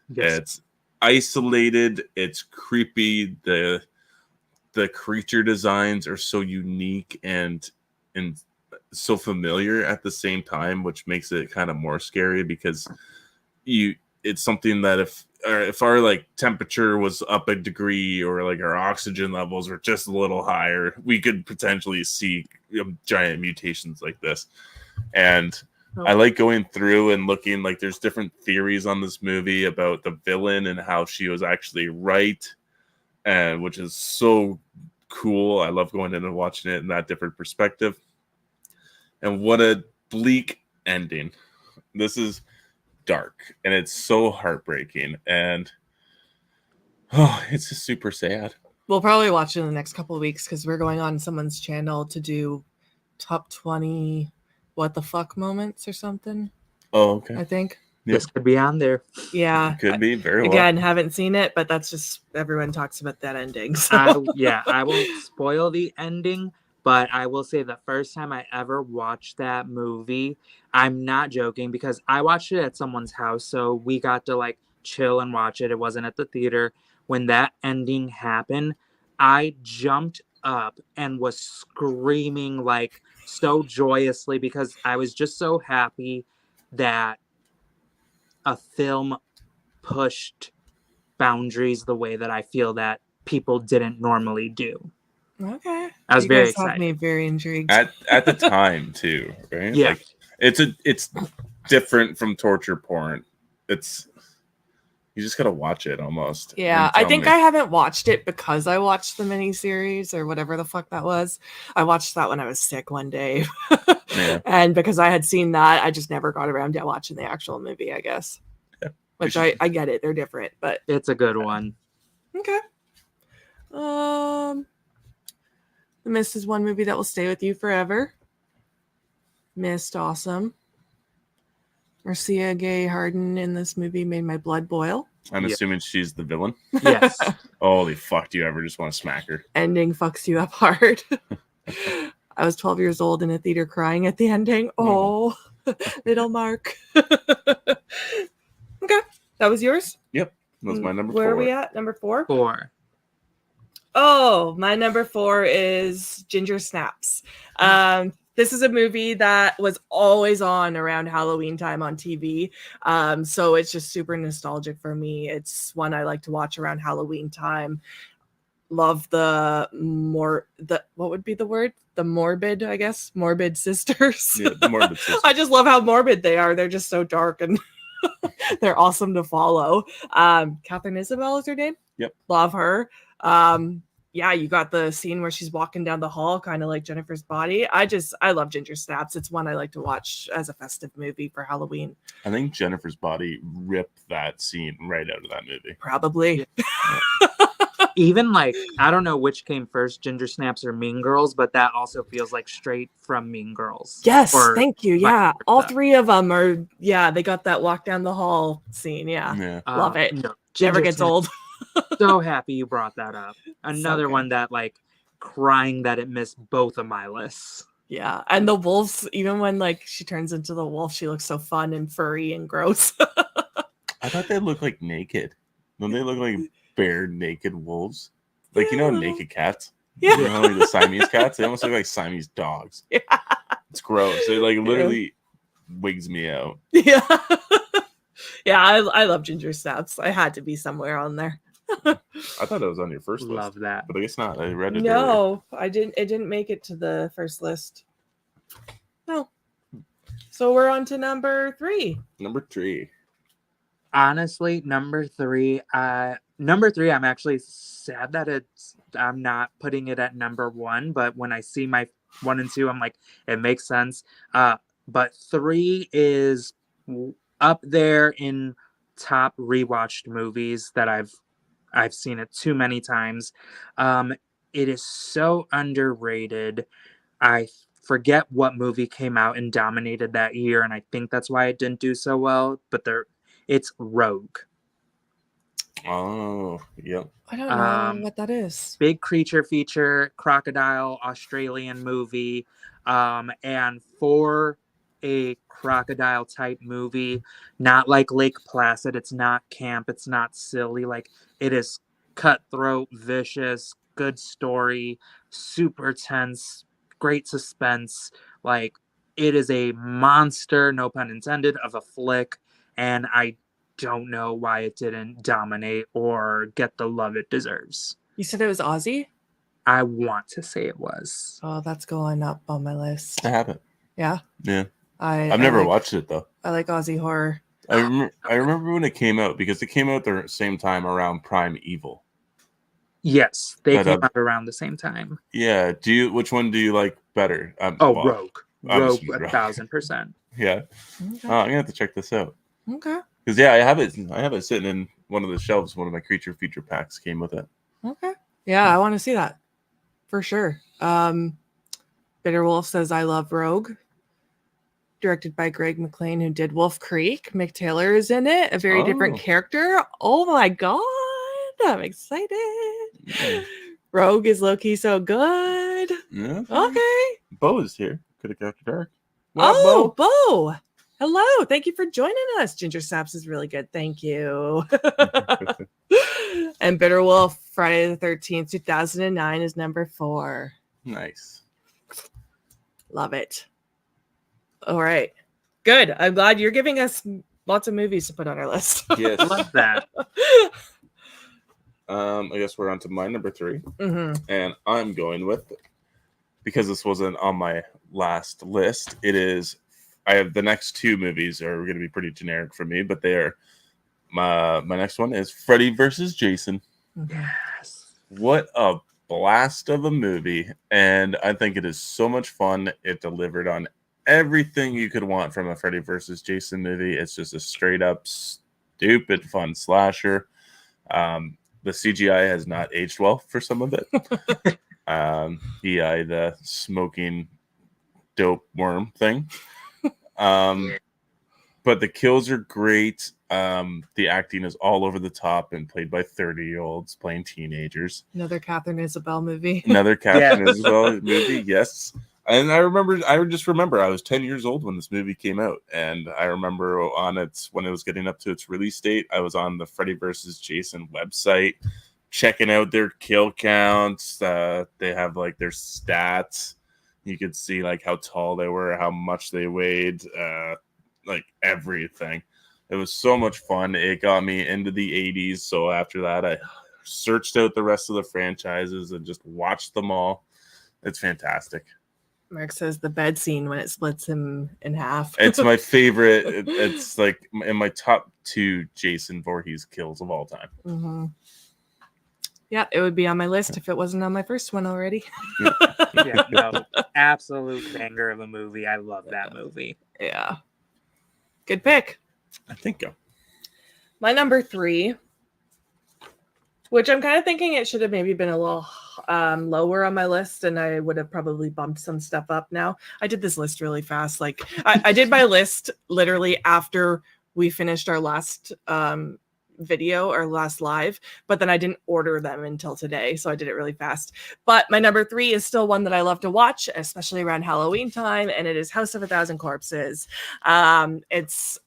Yes. It's isolated. It's creepy. The creature designs are so unique and so familiar at the same time, which makes it kind of more scary because it's something that if our like temperature was up a degree or like our oxygen levels were just a little higher, we could potentially see giant mutations like this. And I like going through and looking, like there's different theories on this movie about the villain and how she was actually right, and which is so cool. I love going in and watching it in that different perspective. And what a bleak ending. This is dark and it's so heartbreaking, and it's just super sad. We'll probably watch it in the next couple of weeks because we're going on someone's channel to do top 20 what the fuck moments or something. Oh, okay. I think this could be on there. Yeah, could be very well. Again, haven't seen it, but that's just everyone talks about that ending. So. I won't spoil the ending, but I will say the first time I ever watched that movie, I'm not joking, because I watched it at someone's house, so we got to like chill and watch it. It wasn't at the theater. When that ending happened, I jumped up and was screaming like so joyously because I was just so happy that a film pushed boundaries the way that I feel that people didn't normally do. Okay. I was very excited. Have me very intrigued. At the time too, right? Yeah. Like, it's different from torture porn. You just gotta watch it almost. Yeah, I think I haven't watched it because I watched the miniseries or whatever the fuck that was. I watched that when I was sick one day. Yeah. And because I had seen that, I just never got around to watching the actual movie, I guess. Yeah. Which I get it. They're different, but it's a good one. Okay. The Mist is one movie that will stay with you forever. Mist, awesome. Marcia Gay Harden in this movie made my blood boil. I'm assuming she's the villain. Yes. Holy fuck, do you ever just want to smack her? Ending fucks you up hard. I was 12 years old in a theater crying at the ending. Oh, little Mark. Okay. That was yours? Yep. That was my number 4. Where are we at? Number 4? 4. Oh, my number 4 is Ginger Snaps. This is a movie that was always on around Halloween time on TV. So it's just super nostalgic for me. It's one I like to watch around Halloween time. Love what would be the word? The morbid, I guess. Morbid sisters. Yeah, the Morbid Sisters. I just love how morbid they are. They're just so dark and they're awesome to follow. Catherine Isabel is her name. Yep. Love her. Yeah, you got the scene where she's walking down the hall, kind of like Jennifer's Body. I love Ginger Snaps. It's one I like to watch as a festive movie for Halloween. I think Jennifer's Body ripped that scene right out of that movie. Probably. Even like, I don't know which came first, Ginger Snaps or Mean Girls, but that also feels like straight from Mean Girls. Yes, Or thank you. Yeah, all three of them are. Yeah, they got that walk down the hall scene. Yeah, Yeah. love it. No, Never Ginger gets Snaps. old. So happy you brought that up. Another good. one that like crying that it missed both of my lists. Yeah, and the wolves, even when like she turns into the wolf, she looks so fun and furry and gross. I thought they looked like naked. Don't they look like bare naked wolves? Like, you know, naked cats? Yeah. You know, like the Siamese cats? They almost look like Siamese dogs. Yeah. It's gross. It like literally wigs me out. Yeah. Yeah, I love Ginger Snaps. I had to be somewhere on there. I thought that was on your first Love list. that. But I guess not. I read it earlier. No, I didn't. It didn't make it to the first list. No. So we're on to number 3. Number 3. Honestly, number three, I'm actually sad that I'm not putting it at number 1, but when I see my 1 and 2, I'm like, it makes sense. But 3 is up there in top rewatched movies that I've seen it too many times. It is so underrated. I forget what movie came out and dominated that year, and I think that's why it didn't do so well. But it's Rogue. Oh, yep. I don't know what that is. Big creature feature, crocodile, Australian movie. And for a crocodile type movie, not like Lake Placid, it's not camp, it's not silly. Like, it is cutthroat, vicious, good story, super tense, great suspense. Like, it is a monster, no pun intended, of a flick. And I don't know why it didn't dominate or get the love it deserves. You said it was Aussie? I want to say it was. Oh, that's going up on my list. I haven't. Yeah. Yeah. I've never watched it, though. I like Aussie horror. I remember when it came out, because it came out the same time around Prime Evil. Yes, they came out around the same time. Yeah. Which one do you like better? Rogue. Rogue, Rogue. 1,000%. Yeah. Okay. Oh, I'm gonna have to check this out. Okay. Because I have it sitting in one of the shelves. One of my creature feature packs came with it. Okay. Yeah, I want to see that for sure. Bitter Wolf says I love Rogue. Directed by Greg McLean, who did Wolf Creek. Mick Taylor is in it, a very different character. Oh my god, I'm excited. Yeah. Rogue is low-key so good. Yeah. Okay. Bo is here. Could have got dark. Oh, Bo. Hello. Thank you for joining us. Ginger Snaps is really good. Thank you. And Bitter Wolf, Friday the 13th, 2009 is number 4. Nice. Love it. All right. Good. I'm glad you're giving us lots of movies to put on our list. Yes. I love that. I guess we're on to my number 3. Mm-hmm. And I'm going with, because this wasn't on my last list, I have the next 2 movies are going to be pretty generic for me, but they are, my next one is Freddy versus Jason. Yes. What a blast of a movie. And I think it is so much fun. It delivered on everything you could want from a Freddy versus Jason movie. It's just a straight up stupid fun slasher. The CGI has not aged well for some of it. The smoking dope worm thing. But the kills are great. The acting is all over the top and played by 30-year-olds playing teenagers. Another Catherine Isabel movie. Another Catherine Isabel movie, yes. And I just remember I was 10 years old when this movie came out. And I remember when it was getting up to its release date, I was on the Freddy vs. Jason website, checking out their kill counts. They have like their stats, You could see like how tall they were, how much they weighed, like everything. It was so much fun. It got me into the 80s. So after that, I searched out the rest of the franchises and just watched them all. It's fantastic. Mark says the bed scene when it splits him in half. It's my favorite. It's like in my top 2 Jason Voorhees kills of all time. Mm-hmm. Yeah, it would be on my list if it wasn't on my first one already. Yeah, no, absolute banger of a movie. I love that movie. Yeah. Good pick. I think so. My number 3, which I'm kind of thinking it should have maybe been a little lower on my list, and I would have probably bumped some stuff up now. I did this list really fast. Like I did my list literally after we finished our last video or last live, but then I didn't order them until today, so I did it really fast. But my number 3 is still one that I love to watch, especially around Halloween time, and it is House of a Thousand Corpses. It's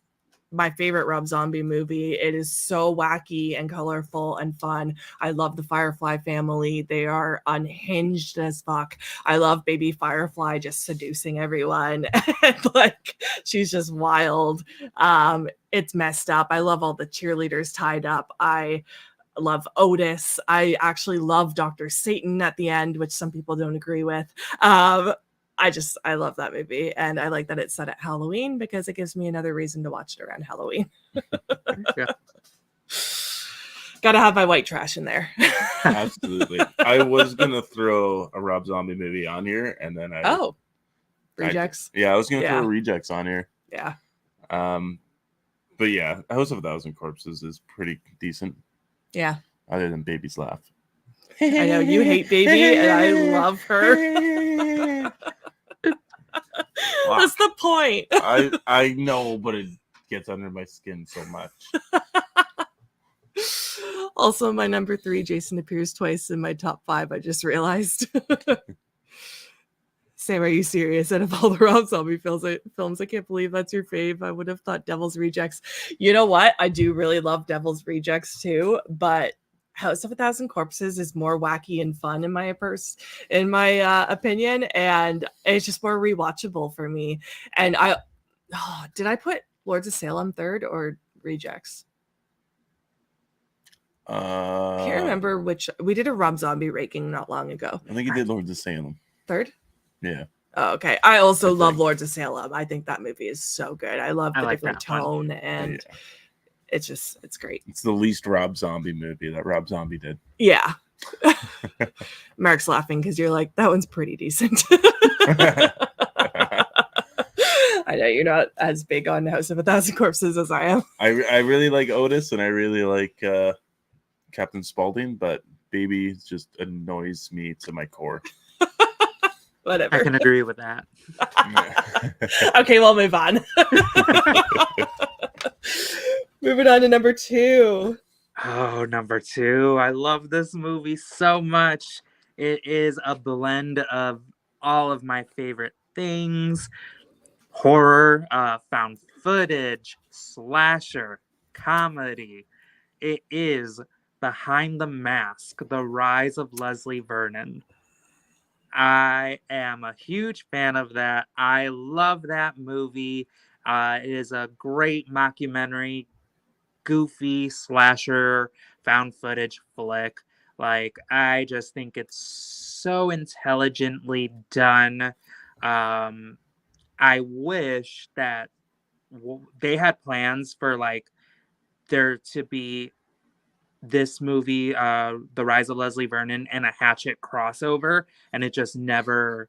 my favorite Rob Zombie movie. It is so wacky and colorful and fun. I love the Firefly family. They are unhinged as fuck. I love baby Firefly just seducing everyone. And like she's just wild. It's messed up. I love all the cheerleaders tied up. I love Otis. I actually love Dr. Satan at the end, which some people don't agree with. I love that movie, and I like that it's set at Halloween because it gives me another reason to watch it around Halloween. Yeah. Gotta have my white trash in there. Absolutely. I was gonna throw a Rob Zombie movie on here, and then Rejects. I was gonna throw Rejects on here. Yeah. But yeah, House of a Thousand Corpses is pretty decent. Yeah. Other than Baby's laugh. I know you hate Baby, and I love her. That's the point. I know, but it gets under my skin so much. Also, my number 3, Jason appears twice in my top 5. I just realized. Sam, are you serious? Out of all the Rob Zombie films, I can't believe that's your fave. I would have thought Devil's Rejects. You know what? I do really love Devil's Rejects too, but House of a Thousand Corpses is more wacky and fun in my opinion, and it's just more rewatchable for me. And did I put Lords of Salem third or Rejects? I can't remember which. We did a Rob Zombie ranking not long ago. I think you did Lords of Salem Third? Yeah. Oh, okay. I also love Lords of Salem. I think that movie is so good. I love the different tone and it's great. It's the least Rob Zombie movie that Rob Zombie did. Yeah. Mark's laughing because you're like, that one's pretty decent. I know you're not as big on House of a Thousand Corpses as I am. I really like Otis and I really like Captain Spaulding, but Baby just annoys me to my core. Whatever. I can agree with that. Okay, we'll move on. Moving on to number 2. Oh, number 2. I love this movie so much. It is a blend of all of my favorite things. Horror, found footage, slasher, comedy. It is Behind the Mask, The Rise of Leslie Vernon. I am a huge fan of that. I love that movie. It is a great mockumentary, goofy slasher, found footage flick. Like, I just think it's so intelligently done. I wish that they had plans for like there to be this movie, The Rise of Leslie Vernon, and a Hatchet crossover, and it just never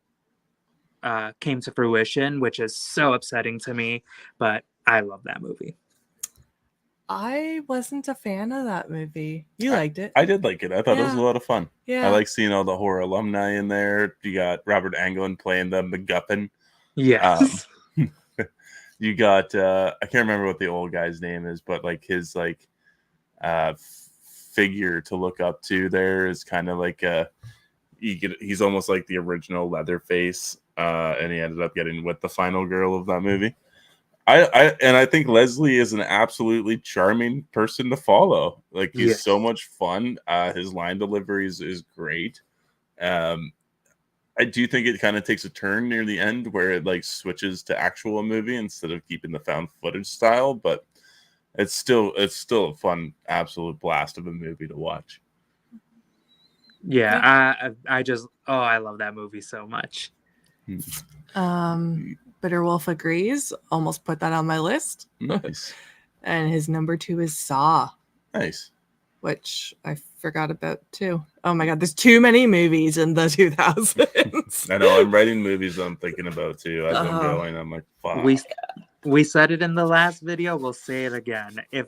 came to fruition, which is so upsetting to me. But I love that movie. I wasn't a fan of that movie. You liked it. I did like it. I thought it was a lot of fun. Yeah. I like seeing all the horror alumni in there. You got Robert Englund playing the MacGuffin. Yes. You got I can't remember what the old guy's name is, but like his like figure to look up to there is kind of like he's almost like the original Leatherface, and he ended up getting with the final girl of that movie. I think Leslie is an absolutely charming person to follow. Like he's so much fun. His line delivery is great. I do think it kind of takes a turn near the end where it like switches to actual movie instead of keeping the found footage style, but it's still a fun, absolute blast of a movie to watch. Yeah, I just I love that movie so much. Bitter Wolf agrees. Almost put that on my list. Nice. And his number 2 is Saw, Nice. which I forgot about too. Oh my god, there's too many movies in the 2000s. I know, I'm writing movies I'm thinking about too as I'm going. I'm like, fuck. We said it in the last video, we'll say it again. If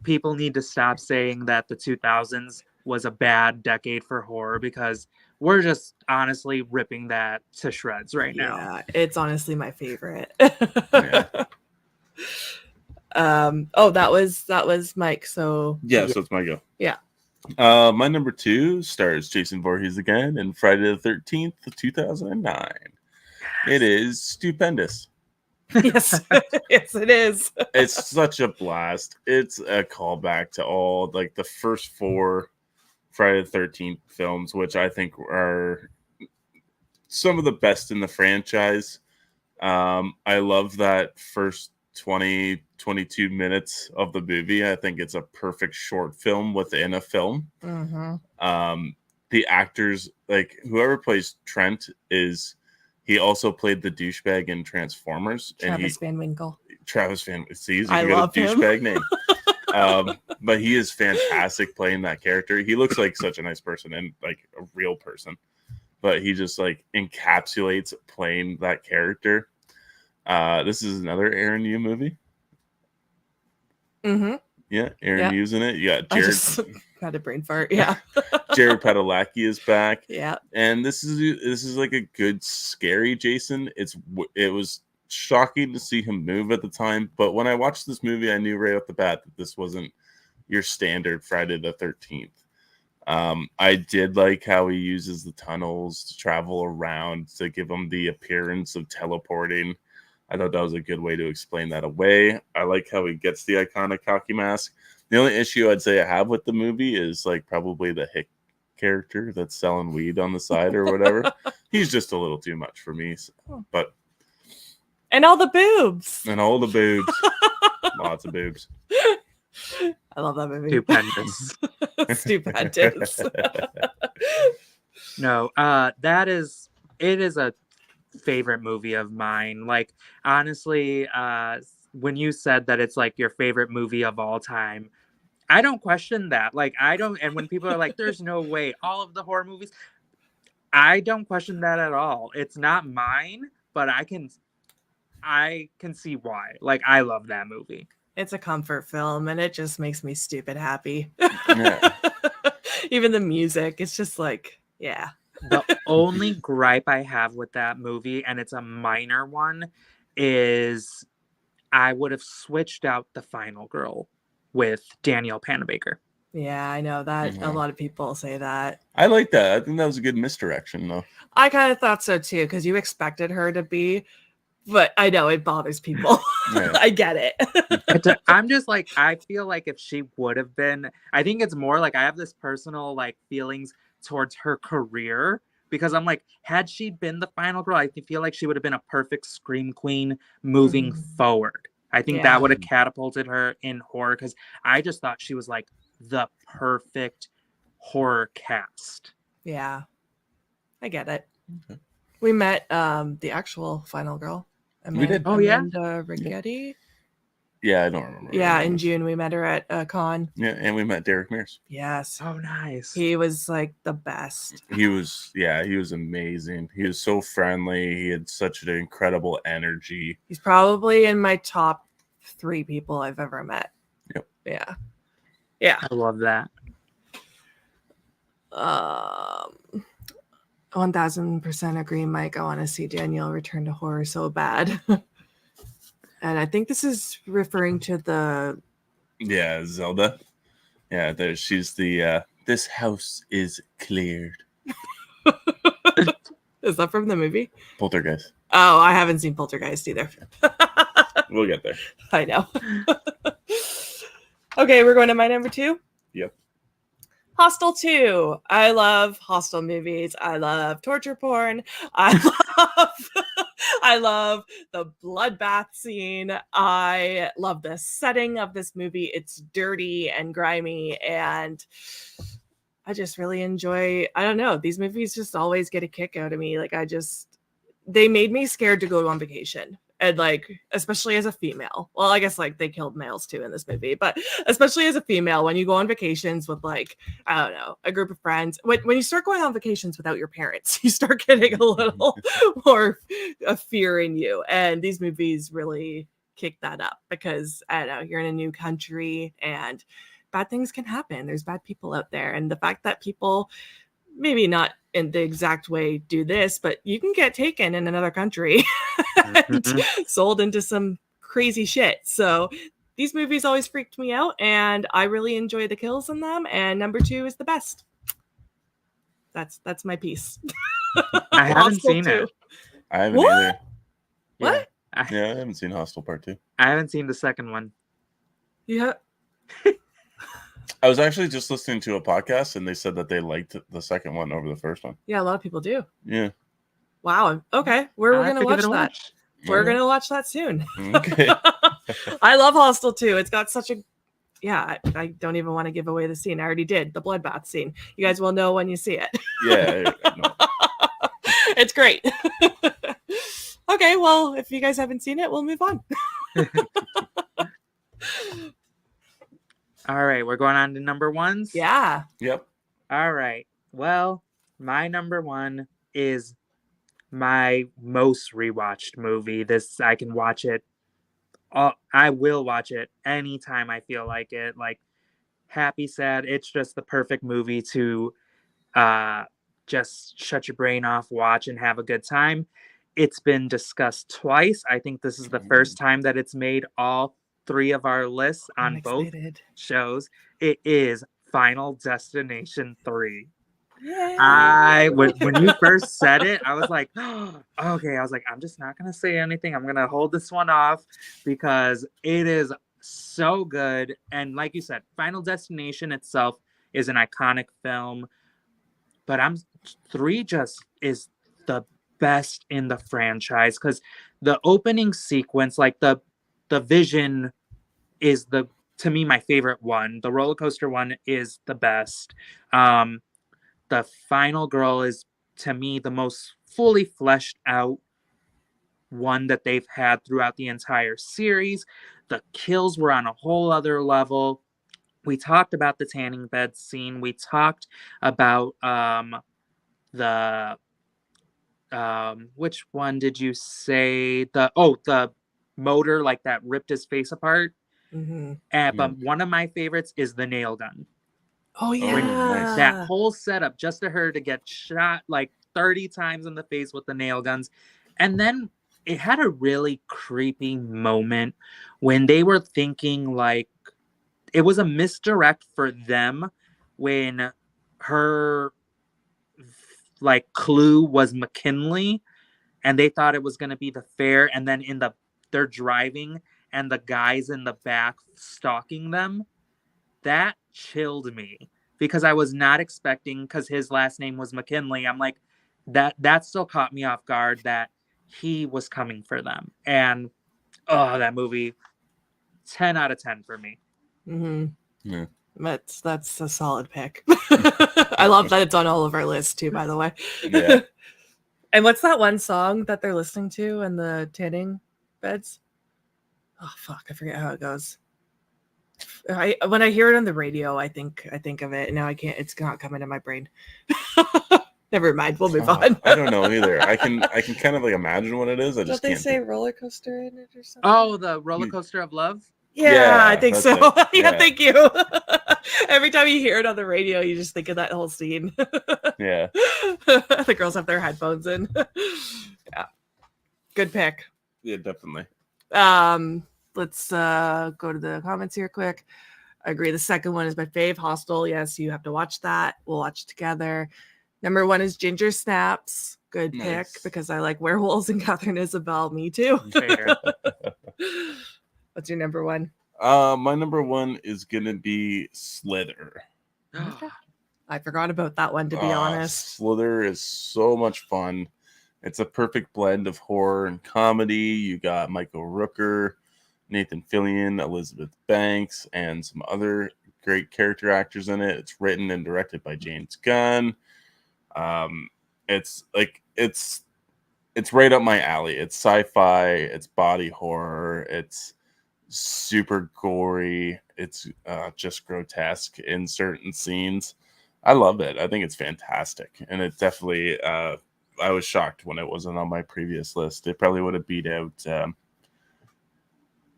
people need to stop saying that the 2000s was a bad decade for horror, because we're just honestly ripping that to shreds right now. Yeah, it's honestly my favorite. Yeah. That was Mike. So Yeah, so it's my go. Yeah. My number 2 stars Jason Voorhees again in Friday the 13th, 2009. It is stupendous. Yes, yes, it is. It's such a blast. It's a callback to all like the first 4 Friday the 13th films, which I think are some of the best in the franchise. I love that first 22 minutes of the movie. I think it's a perfect short film within a film. Mm-hmm. The actors, like whoever plays Trent, he also played the douchebag in Transformers. Travis Van Winkle. Travis Van. See, he's I a good love him. douchebag name. But he is fantastic playing that character. He looks like such a nice person and like a real person, but he just like encapsulates playing that character. This is another Aaron Yu movie. Mm-hmm. Yeah, Aaron Yu's in it. You got Jared. I just had a brain fart. Yeah. Jared Padalecki is back. Yeah. And this is like a good scary Jason. It was shocking to see him move at the time, but when I watched this movie, I knew right off the bat that this wasn't your standard Friday the 13th. I did like how he uses the tunnels to travel around to give him the appearance of teleporting. I thought that was a good way to explain that away. I like how he gets the iconic hockey mask. The only issue I'd say I have with the movie is like probably the Hick character that's selling weed on the side or whatever. He's just a little too much for me. But and all the boobs. Lots of boobs. I love that movie. Stupendous. Stupendous. No, it is a favorite movie of mine. Like, honestly, when you said that it's like your favorite movie of all time, I don't question that. Like, I don't, and when people are like, there's no way, all of the horror movies, I don't question that at all. It's not mine, but I can see why. Like, I love that movie. It's a comfort film, and it just makes me stupid happy. Yeah. Even the music, it's just like, yeah. The only gripe I have with that movie, and it's a minor one, is I would have switched out the final girl with Danielle Panabaker. Yeah, I know that. A lot of people say that. I like that. I think that was a good misdirection, though. I kind of thought so, too, because you expected her to be, but I know it bothers people. Yeah. I get it. I'm just like, I feel like if she would have been, I think it's more like I have this personal like feelings towards her career, because I'm like, had she been the final girl, I feel like she would have been a perfect scream queen moving forward. I think that would have catapulted her in horror, because I just thought she was like the perfect horror cast. Yeah, I get it. Okay. We met the actual final girl. We did. Oh, yeah? Amanda Rigetti. Yeah, I don't remember. Yeah, in June we met her at a con. Yeah, and we met Derek Mears. Yes. Oh, nice. He was like the best. He was amazing. He was so friendly. He had such an incredible energy. He's probably in my top 3 people I've ever met. Yep. Yeah. Yeah. I love that. 1000% agree, Mike. I want to see Danielle return to horror so bad. And I think this is referring to the... Yeah, Zelda. Yeah, she's the, this house is cleared. Is that from the movie? Poltergeist. Oh, I haven't seen Poltergeist either. We'll get there. I know. Okay, we're going to my number 2? Yep. Hostel 2. I love Hostel movies. I love torture porn. I love I love the bloodbath scene. I love the setting of this movie. It's dirty and grimy, and I just really enjoy, I don't know, these movies just always get a kick out of me. Like they made me scared to go on vacation. And like, especially as a female. Well, I guess like they killed males too in this movie, but especially as a female, when you go on vacations with like, I don't know, a group of friends, when you start going on vacations without your parents, you start getting a little more of fear in you. And these movies really kick that up because I don't know, you're in a new country and bad things can happen. There's bad people out there. And the fact that people, maybe not in the exact way do this, but you can get taken in another country and sold into some crazy shit. So these movies always freaked me out, and I really enjoy the kills in them. And number 2 is the best. That's my piece. I haven't seen it. I haven't What? either. What? Yeah, I haven't seen Hostel Part 2. I haven't seen the second one. Yeah. I was actually just listening to a podcast, and they said that they liked the second one over the first one. Yeah, a lot of people do. Yeah. Wow. Okay. We're I'll going have to give it watch a that. watch. We're going to watch that soon. Okay. I love Hostel 2. It's got such a, yeah, I don't even want to give away the scene. I already did, the bloodbath scene. You guys will know when you see it. Yeah. No. It's great. Okay, well, if you guys haven't seen it, we'll move on. All right, we're going on to number ones. Yeah. Yep. All right. Well, my number one is my most rewatched movie. I can watch it. I will watch it anytime I feel like it. Like happy, sad. It's just the perfect movie to just shut your brain off, watch, and have a good time. It's been discussed twice. I think this is the first time that it's made all 3 of our lists on both shows. It is Final Destination 3. Yay. When you first said it, I was like, oh, okay. I was like, I'm just not gonna say anything. I'm gonna hold this one off because it is so good. And like you said, Final Destination itself is an iconic film, but 3 just is the best in the franchise because the opening sequence, like the vision is to me my favorite one. The roller coaster one is the best. The final girl is to me the most fully fleshed out one that they've had throughout the entire series. The kills were on a whole other level. We talked about the tanning bed scene. We talked about the which one did you say? The motor, like that ripped his face apart. Mm-hmm. But one of my favorites is the nail gun. Oh yeah. Nice. That whole setup just to her to get shot like 30 times in the face with the nail guns. And then it had a really creepy moment when they were thinking like it was a misdirect for them when her like clue was McKinley and they thought it was going to be the fair, and then they're driving and the guys in the back stalking them. That chilled me because I was not expecting, because his last name was McKinley. I'm like, that still caught me off guard that he was coming for them. And that movie, 10 out of 10 for me. Mm-hmm. Yeah. That's a solid pick. I love that it's on all of our lists too, by the way. Yeah. And what's that one song that they're listening to in the tanning beds? Oh fuck, I forget how it goes. When I hear it on the radio, I think of it. Now I can't. It's not coming to my brain. Never mind. We'll move on. I don't know either. I can kind of like imagine what it is. I just Don't they can't. say roller coaster in it or something? Oh, the roller coaster of love. Yeah, I think so. Yeah, thank you. Every time you hear it on the radio, you just think of that whole scene. Yeah. The girls have their headphones in. Yeah. Good pick. Yeah, definitely. Let's go to the comments here quick. I agree. The second one is my fave. Hostel. Yes, you have to watch that. We'll watch it together. Number 1 is Ginger Snaps. Good pick because I like werewolves and Catherine Isabel. Me too. Fair. What's your number 1? My number 1 is gonna be Slither. Okay. I forgot about that one, to be honest. Slither is so much fun. It's a perfect blend of horror and comedy. You got Michael Rooker, Nathan Fillion, Elizabeth Banks, and some other great character actors in it. It's written and directed by James Gunn. It's right up my alley. It's sci-fi, it's body horror, it's super gory, it's just grotesque in certain scenes. I love it. I think it's fantastic, and it definitely I was shocked when it wasn't on my previous list. It probably would have beat out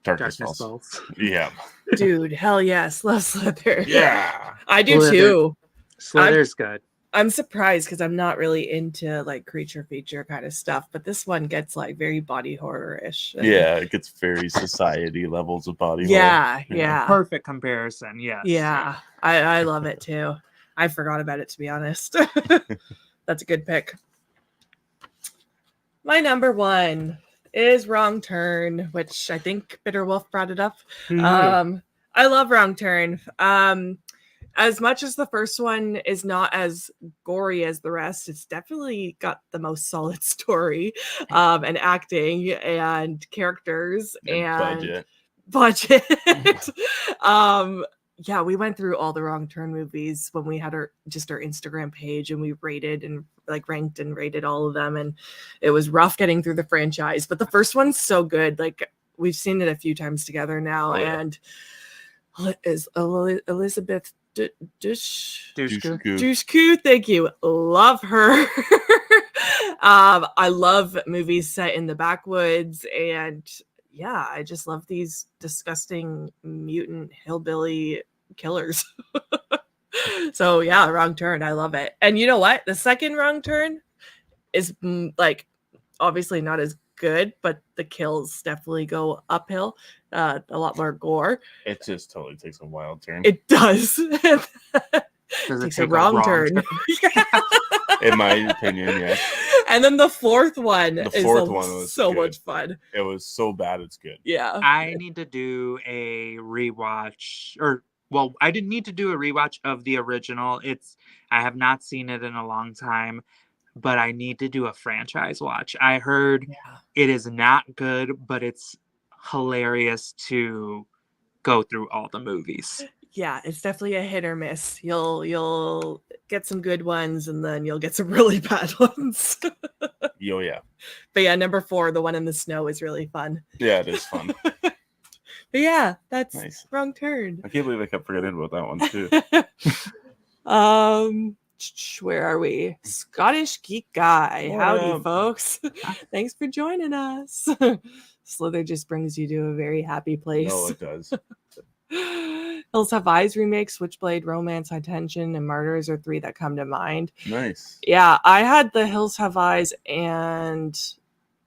Darkness Falls. Yeah. Dude, hell yes. Love Slither. Yeah. I do too. Slither's good. I'm surprised because I'm not really into like creature feature kind of stuff, but this one gets like very body horror-ish. Yeah, it gets very society levels of body horror. Yeah. Yeah. Perfect comparison, yes. Yeah, I love it too. I forgot about it, to be honest. That's a good pick. My number 1 is Wrong Turn, which I think Bitter Wolf brought it up. Mm-hmm. I love Wrong Turn. As much as the first one is not as gory as the rest, it's definitely got the most solid story, and acting and characters and budget. Yeah, we went through all the Wrong Turn movies when we had our Instagram page, and we rated and like ranked and rated all of them, and it was rough getting through the franchise. But the first one's so good. Like, we've seen it a few times together now, and is Elizabeth Dushku, thank you. Love her. I love movies set in the backwoods, and yeah, I just love these disgusting mutant hillbilly killers. So yeah, Wrong Turn, I love it. And you know what? The second Wrong Turn is like obviously not as good, but the kills definitely go uphill. A lot more gore. It just totally takes a wild turn. It does. Does it takes take a wrong turn? In my opinion, yes. And then the fourth one was so good. Much fun. It was so bad it's good. Yeah. I need to do a rewatch, I didn't need to do a rewatch of the original. I have not seen it in a long time, but I need to do a franchise watch. I heard it is not good, but it's hilarious to go through all the movies. Yeah, it's definitely a hit or miss. You'll get some good ones, and then you'll get some really bad ones. Yo, yeah. But yeah, number 4, the one in the snow, is really fun. Yeah, it is fun. But yeah, that's nice. Wrong Turn. I can't believe I kept forgetting about that one too. Where are we? Scottish Geek Guy. Howdy, folks. Thanks for joining us. Slither just brings you to a very happy place. No, it does. Hills Have Eyes remake, Switchblade, Romance, High Tension, and Martyrs are 3 that come to mind. Nice. Yeah, I had the Hills Have Eyes, and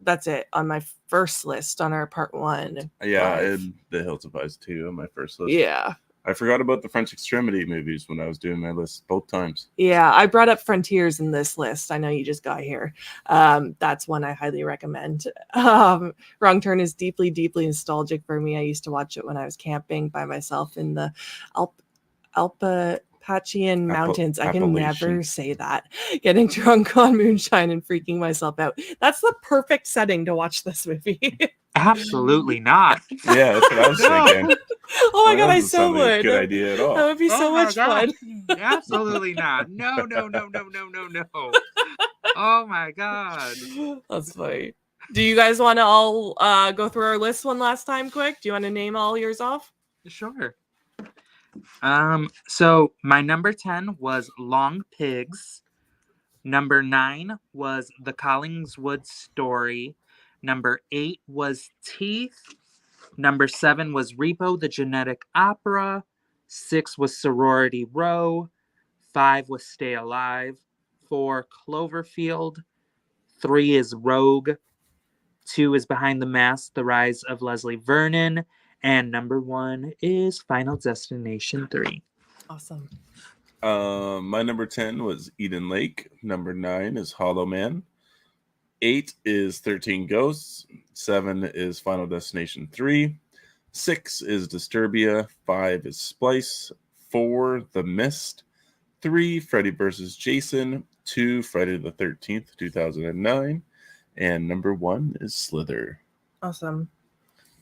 that's it on my first list on our part 1. Yeah, I had the Hills Have Eyes too on my first list. Yeah. I forgot about the French Extremity movies when I was doing my list both times. Yeah, I brought up Frontiers in this list. I know you just got here. That's one I highly recommend. Wrong Turn is deeply, deeply nostalgic for me. I used to watch it when I was camping by myself in the Appalachian Mountains. I can never say that. Getting drunk on moonshine and freaking myself out. That's the perfect setting to watch this movie. Absolutely not. Yeah, that's what I was thinking. Oh my god, I so would. Good idea at all. That would be so much fun. Absolutely not. No. Oh my god. That's funny. Do you guys want to all go through our list one last time quick? Do you want to name all yours off? Sure. So my number 10 was Long Pigs. Number 9 was The Collingswood Story. Number 8 was Teeth. Number 7 was Repo the Genetic Opera. 6 was Sorority Row. 5 was Stay Alive. 4, Cloverfield. 3 is Rogue. 2 is Behind the Mask, The Rise of Leslie Vernon. And number 1 is Final Destination 3. Awesome. My number 10 was Eden Lake. Number 9 is Hollow Man. 8 is 13 Ghosts. 7 is Final Destination 3. 6 is Disturbia. 5 is Splice. 4, The Mist. 3, Freddy vs. Jason. 2, Friday the 13th, 2009. And number 1 is Slither. Awesome.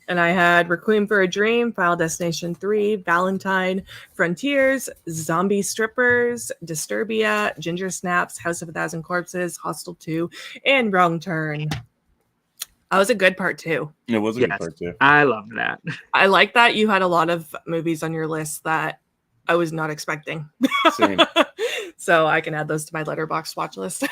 And I had Requiem for a Dream, Final Destination 3, Valentine, Frontiers, Zombie Strippers, Disturbia, Ginger Snaps, House of a Thousand Corpses, Hostel 2, and Wrong Turn. That was a good part 2. It was a good part 2. I love that. I like that you had a lot of movies on your list that I was not expecting. Same. So I can add those to my Letterboxd watch list.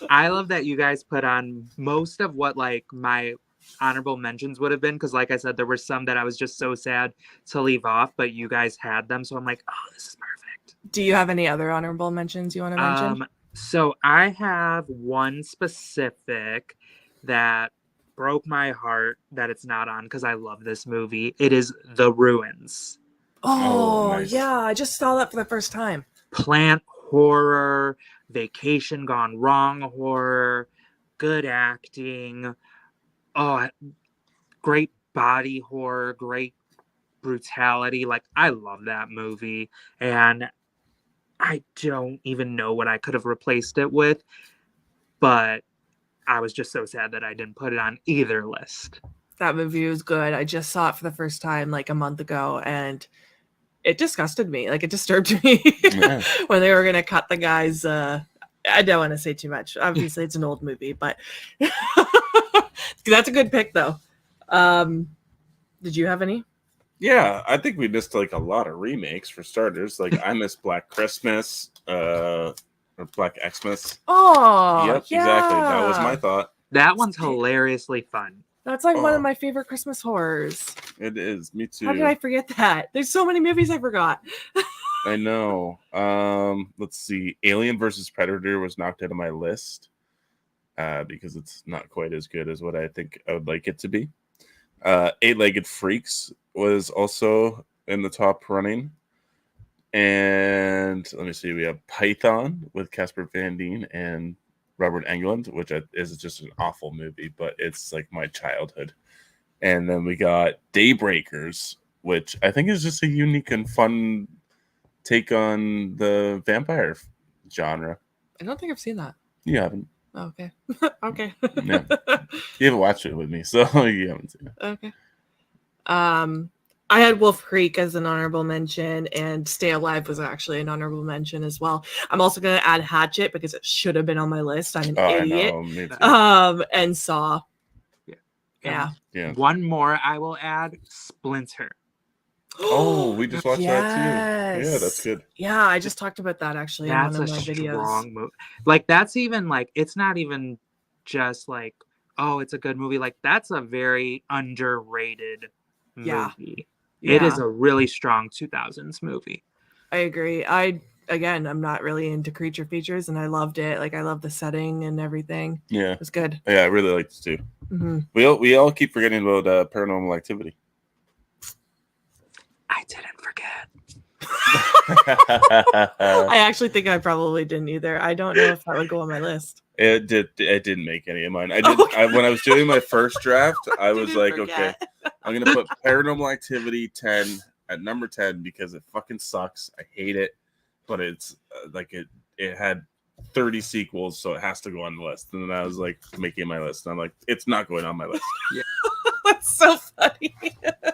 I love that you guys put on most of what like my honorable mentions would have been, because like I said, there were some that I was just so sad to leave off, but you guys had them, so I'm like, oh, this is perfect. Do you have any other honorable mentions you want to mention? So I have one specific that broke my heart that it's not on, because I love this movie. It is The Ruins. Oh, nice. Yeah, I just saw that for the first time. Plant horror, vacation gone wrong horror, good acting. Oh, great body horror, great brutality. Like, I love that movie. And I don't even know what I could have replaced it with. But I was just so sad that I didn't put it on either list. That movie was good. I just saw it for the first time like a month ago, and it disgusted me. Like, it disturbed me when they were going to cut the guys. I don't want to say too much. Obviously, it's an old movie, but that's a good pick, though. Did you have any? Yeah, I think we missed like a lot of remakes for starters. Like, I missed Black Christmas, or Black Xmas. Oh, yep, yeah. Exactly. That was my thought. That one's hilariously fun. That's like one of my favorite Christmas horrors. It is. Me too. How did I forget that? There's so many movies I forgot. I know. Let's see. Alien versus Predator was knocked out of my list because it's not quite as good as what I think I would like it to be. Eight-Legged Freaks was also in the top running. And let me see. We have Python with Casper Van Dien and Robert Englund, which is just an awful movie, but it's like my childhood. And then we got Daybreakers, which I think is just a unique and fun take on the vampire genre. I don't think I've seen that. You haven't. Oh, okay. Okay. Yeah. You haven't watched it with me, so you haven't seen it. Okay. I had Wolf Creek as an honorable mention, and Stay Alive was actually an honorable mention as well. I'm also going to add Hatchet because it should have been on my list. I'm an idiot. I know, me too. And Saw. Yeah. Yeah. One more I will add, Splinter. Oh, we just watched that too. Yes. Yeah, that's good. Yeah, I just talked about that actually That's in one a of my videos. strong movie. Like, that's even like, it's not even just like, oh, it's a good movie. Like, that's a very underrated movie. It is a really strong 2000s movie. I agree. I'm not really into creature features, and I loved it. Like, I love the setting and everything. Yeah, it was good. Yeah, I really liked it too. Mm-hmm. We all keep forgetting about Paranormal Activity. I didn't forget. I actually think I probably didn't either. I don't know if that would go on my list. It didn't make any of mine. I did. Okay. When I was doing my first draft, I was like, okay, I'm gonna put Paranormal Activity 10 at number 10 because it fucking sucks. I hate it, but it's it had 30 sequels, so it has to go on the list. And then I was like making my list, and I'm like, it's not going on my list. Yeah. That's so funny.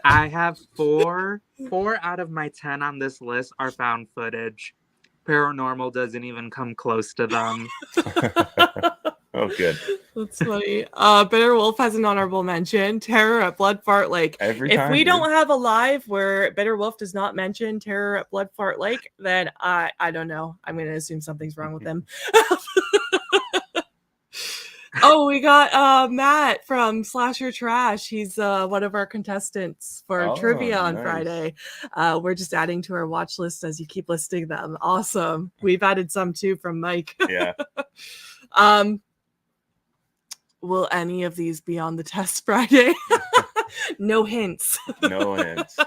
I have four out of my 10 on this list are found footage. Paranormal doesn't even come close to them. Oh, good. That's funny. Bitter Wolf has an honorable mention. Terror at Blood Fart Lake. If we don't have a live where Bitter Wolf does not mention Terror at Blood Fart Lake, then I don't know. I'm going to assume something's wrong with him. Oh, we got Matt from Slasher Trash. He's one of our contestants for trivia on Friday. We're just adding to our watch list as you keep listing them. Awesome. We've added some too from Mike. Yeah. Will any of these be on the test Friday? No hints. No hints.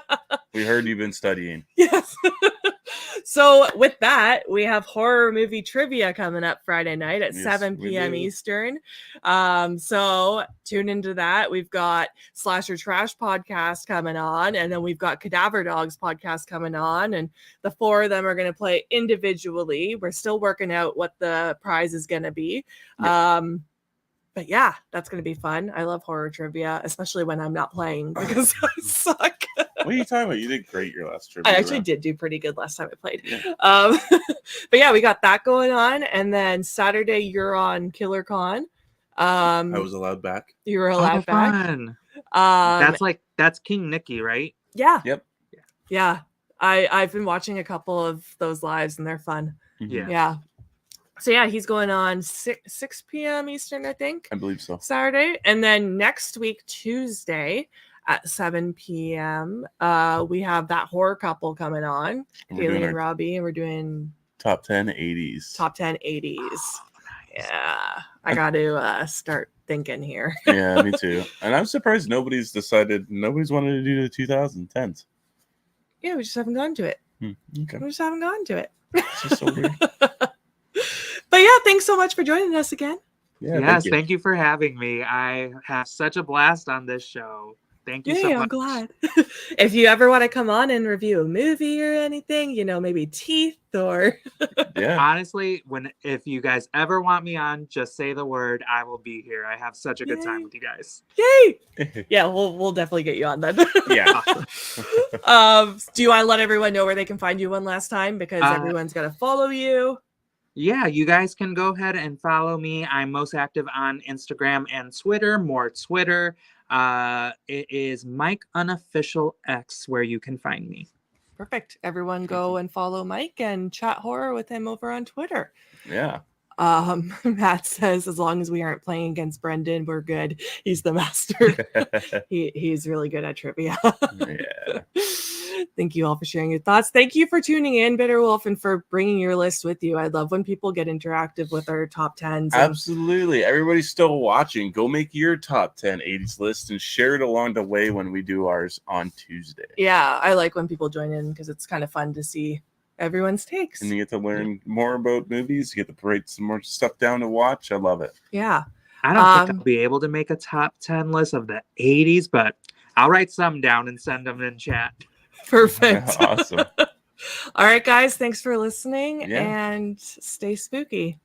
We heard you've been studying. Yes. So with that, we have horror movie trivia coming up Friday night at 7 we p.m. do. Eastern. So tune into that. We've got Slasher Trash podcast coming on, and then we've got Cadaver Dogs podcast coming on, and the four of them are going to play individually. We're still working out what the prize is going to be. But yeah, that's going to be fun. I love horror trivia, especially when I'm not playing because I suck. What are you talking about? You did great your last trivia. I actually did do pretty good last time I played. Yeah. But yeah, we got that going on. And then Saturday, you're on Killer Con. I was allowed back. You were allowed back. Fun. That's King Nicky, right? Yeah. Yep. Yeah. I've been watching a couple of those lives and they're fun. Yeah. Yeah. So yeah, he's going on 6 p.m. Eastern, I think. I believe so. Saturday. And then next week, Tuesday at 7 p.m., we have that horror couple coming on, Haley and Robbie, and we're doing top 10 80s. Top 10 80s. Oh, nice. Yeah. I got to start thinking here. Yeah, me too. And I'm surprised nobody's wanted to do the 2010s. Yeah, we just haven't gone to it. Okay. We just haven't gone to it. It's just so weird. But yeah, thanks so much for joining us again. Yeah, yes, thank you for having me. I have such a blast on this show. Thank you so much. I'm glad. If you ever want to come on and review a movie or anything, maybe Teeth or yeah. Honestly, if you guys ever want me on, just say the word. I will be here. I have such a good time with you guys. Yay! Yeah, we'll definitely get you on then. Yeah. Do you want to let everyone know where they can find you one last time? Because everyone's got to follow you. Yeah, you guys can go ahead and follow me. I'm most active on Instagram and Twitter, more Twitter. It is Mike Unofficial X where you can find me. Perfect. Everyone go and follow Mike and chat horror with him over on Twitter. Yeah. Matt says as long as we aren't playing against Brendan, we're good. He's the master. He's really good at trivia. Yeah. Thank you all for sharing your thoughts. Thank you for tuning in, Bitter Wolf, and for bringing your list with you. I love when people get interactive with our top 10s. Absolutely. Everybody's still watching. Go make your top 10 80s list and share it along the way when we do ours on Tuesday. Yeah, I like when people join in because it's kind of fun to see everyone's takes. And you get to learn more about movies. You get to write some more stuff down to watch. I love it. Yeah. I don't think I'll be able to make a top 10 list of the 80s, but I'll write some down and send them in chat. Perfect. Awesome. All right, guys. Thanks for listening and stay spooky.